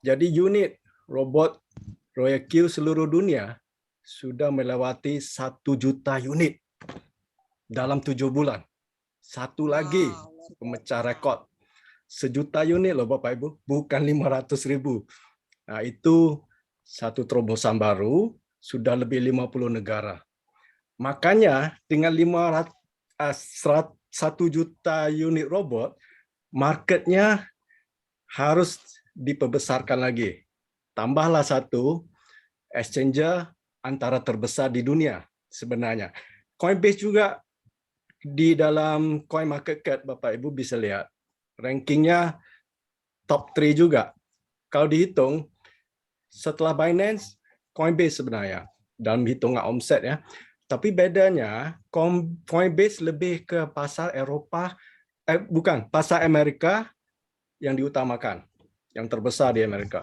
Speaker 5: jadi unit robot Royal Q seluruh dunia sudah melewati 1 juta unit dalam 7 bulan. Satu lagi pemecah rekod. 1 juta unit loh Bapak Ibu, bukan 500.000. Nah, itu satu terobosan baru, sudah lebih 50 negara. Makanya dengan 1 juta unit robot, marketnya harus diperbesarkan lagi. Tambahlah satu exchanger antara terbesar di dunia sebenarnya. Coinbase juga di dalam Coin Market Cap, Bapak Ibu bisa lihat rankingnya top 3 juga. Kalau dihitung setelah Binance, Coinbase sebenarnya dalam hitungan omset ya. Tapi bedanya Coinbase lebih ke pasar Eropa, pasar Amerika yang diutamakan, yang terbesar di Amerika.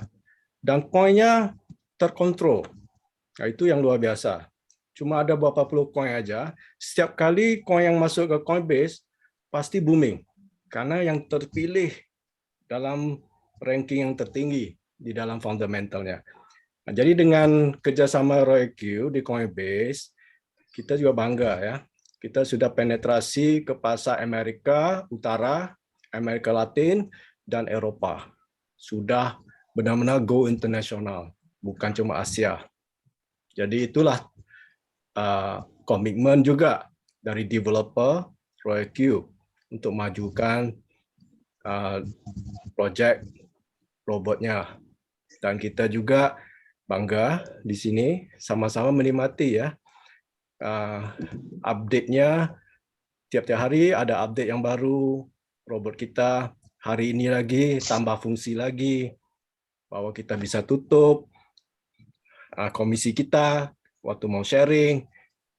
Speaker 5: Dan koinnya terkontrol. Nah, itu yang luar biasa. Cuma ada beberapa puluh koin aja. Setiap kali koin yang masuk ke Coinbase pasti booming. Karena yang terpilih dalam ranking yang tertinggi di dalam fundamentalnya. Nah, jadi dengan kerjasama RoyalQ di Coinbase, kita juga bangga ya. Kita sudah penetrasi ke pasar Amerika Utara, Amerika Latin, dan Eropa. Sudah benar-benar go internasional, bukan cuma Asia. Jadi itulah komitmen juga dari developer RoyalQ untuk majukan project robotnya. Dan kita juga bangga di sini sama-sama menikmati ya update-nya. Tiap-tiap hari ada update yang baru robot kita. Hari ini lagi tambah fungsi lagi bahwa kita bisa tutup komisi kita waktu mau sharing.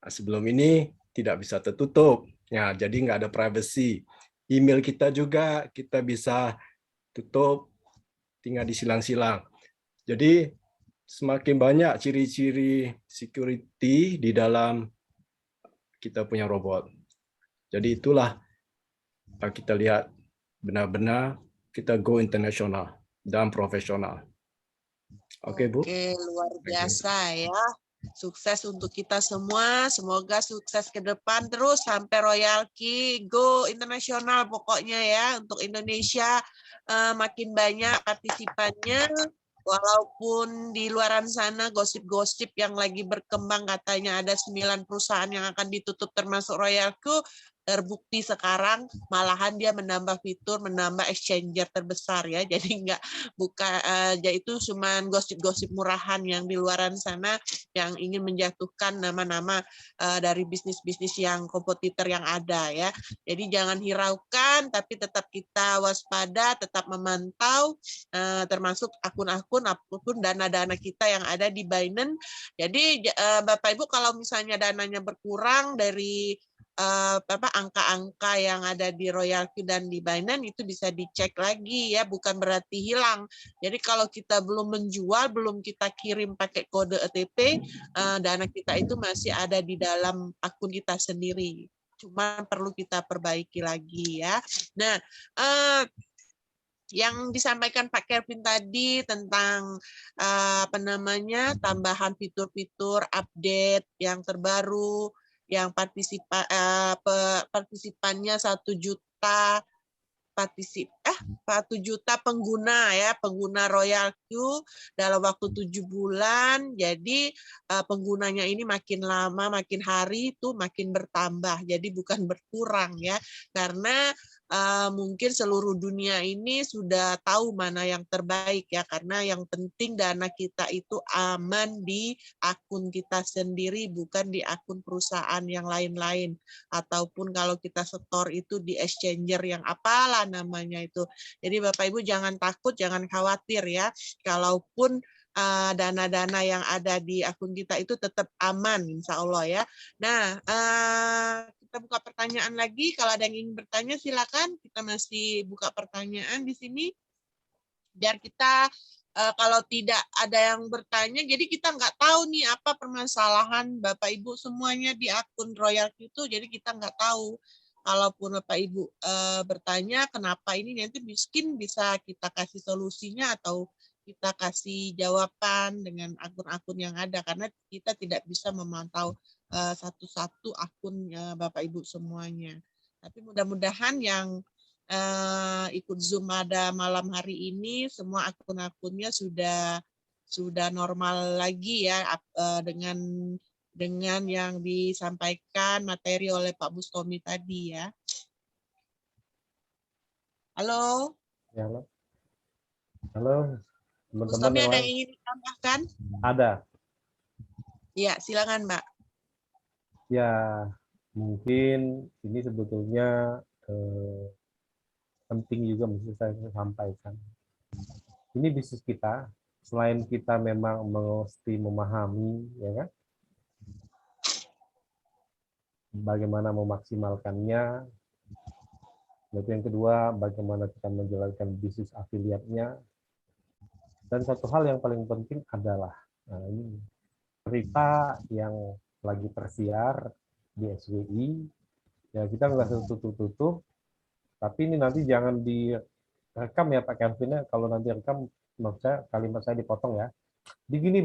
Speaker 5: Sebelum ini tidak bisa tertutup. Ya, jadi nggak ada privacy. Email kita juga kita bisa tutup, tinggal disilang-silang. Jadi semakin banyak ciri-ciri security di dalam kita punya robot. Jadi itulah kita lihat benar-benar kita go internasional dan profesional. Oke, Bu.
Speaker 1: Oke, luar biasa ya. Sukses untuk kita semua. Semoga sukses ke depan terus sampai RoyalQ go internasional pokoknya ya. Untuk Indonesia makin banyak partisipannya. Walaupun di luaran sana gosip-gosip yang lagi berkembang katanya ada 9 perusahaan yang akan ditutup termasuk RoyalQ, terbukti sekarang malahan dia menambah fitur, menambah exchanger terbesar ya. Jadi itu cuma gosip-gosip murahan yang di luaran sana yang ingin menjatuhkan nama-nama dari bisnis-bisnis yang kompetitor yang ada ya. Jadi jangan hiraukan, tapi tetap kita waspada, tetap memantau, termasuk akun-akun dana-dana kita yang ada di Binance. Jadi Bapak Ibu kalau misalnya dananya berkurang dari angka-angka yang ada di RoyalQ dan di Binance itu bisa dicek lagi ya, bukan berarti hilang. Jadi kalau kita belum menjual, belum kita kirim pakai kode OTP, dana kita itu masih ada di dalam akun kita sendiri. Cuma perlu kita perbaiki lagi ya. Nah, yang disampaikan Pak Kelvin tadi tentang tambahan fitur-fitur update yang terbaru, yang partisipannya 1 juta 1 juta pengguna RoyalQ dalam waktu 7 bulan. Jadi penggunanya ini makin lama, makin hari itu makin bertambah. Jadi bukan berkurang ya, karena mungkin seluruh dunia ini sudah tahu mana yang terbaik ya, karena yang penting dana kita itu aman di akun kita sendiri, bukan di akun perusahaan yang lain-lain, ataupun kalau kita store itu di exchanger yang apalah namanya itu. Jadi Bapak Ibu jangan takut, jangan khawatir ya, kalaupun dana-dana yang ada di akun kita itu tetap aman, insya Allah ya. Nah, kita buka pertanyaan lagi. Kalau ada yang ingin bertanya, silakan. Kita masih buka pertanyaan di sini. Biar kita, kalau tidak ada yang bertanya, jadi kita nggak tahu nih apa permasalahan Bapak Ibu semuanya di akun RoyalQ itu, jadi kita nggak tahu. Kalaupun Bapak Ibu bertanya kenapa ini, nanti mungkin bisa kita kasih solusinya atau kita kasih jawaban dengan akun-akun yang ada, karena kita tidak bisa memantau satu-satu akun Bapak Ibu semuanya. Tapi mudah-mudahan yang ikut Zoom pada malam hari ini, semua akun-akunnya sudah normal lagi ya, dengan yang disampaikan materi oleh Pak Bustomi tadi ya. Halo,
Speaker 2: Ya, halo. Halo, teman-teman
Speaker 1: Bustomi
Speaker 2: yang
Speaker 1: ada
Speaker 2: lain.
Speaker 1: yang ingin ditambahkan?
Speaker 2: Ada.
Speaker 1: Ya, silakan Mbak.
Speaker 2: Ya, mungkin ini sebetulnya penting juga mesti saya sampaikan. Ini bisnis kita, selain kita memang mesti memahami, ya kan, bagaimana memaksimalkannya. Lalu yang kedua, bagaimana kita menjalankan bisnis afiliatnya. Dan satu hal yang paling penting adalah ini berita yang lagi tersiar di SWI. Ya kita nggak tutup-tutup, tapi ini nanti jangan direkam ya Pak Kelvin, kalau nanti rekam maksud saya kalimat saya dipotong ya. Di gini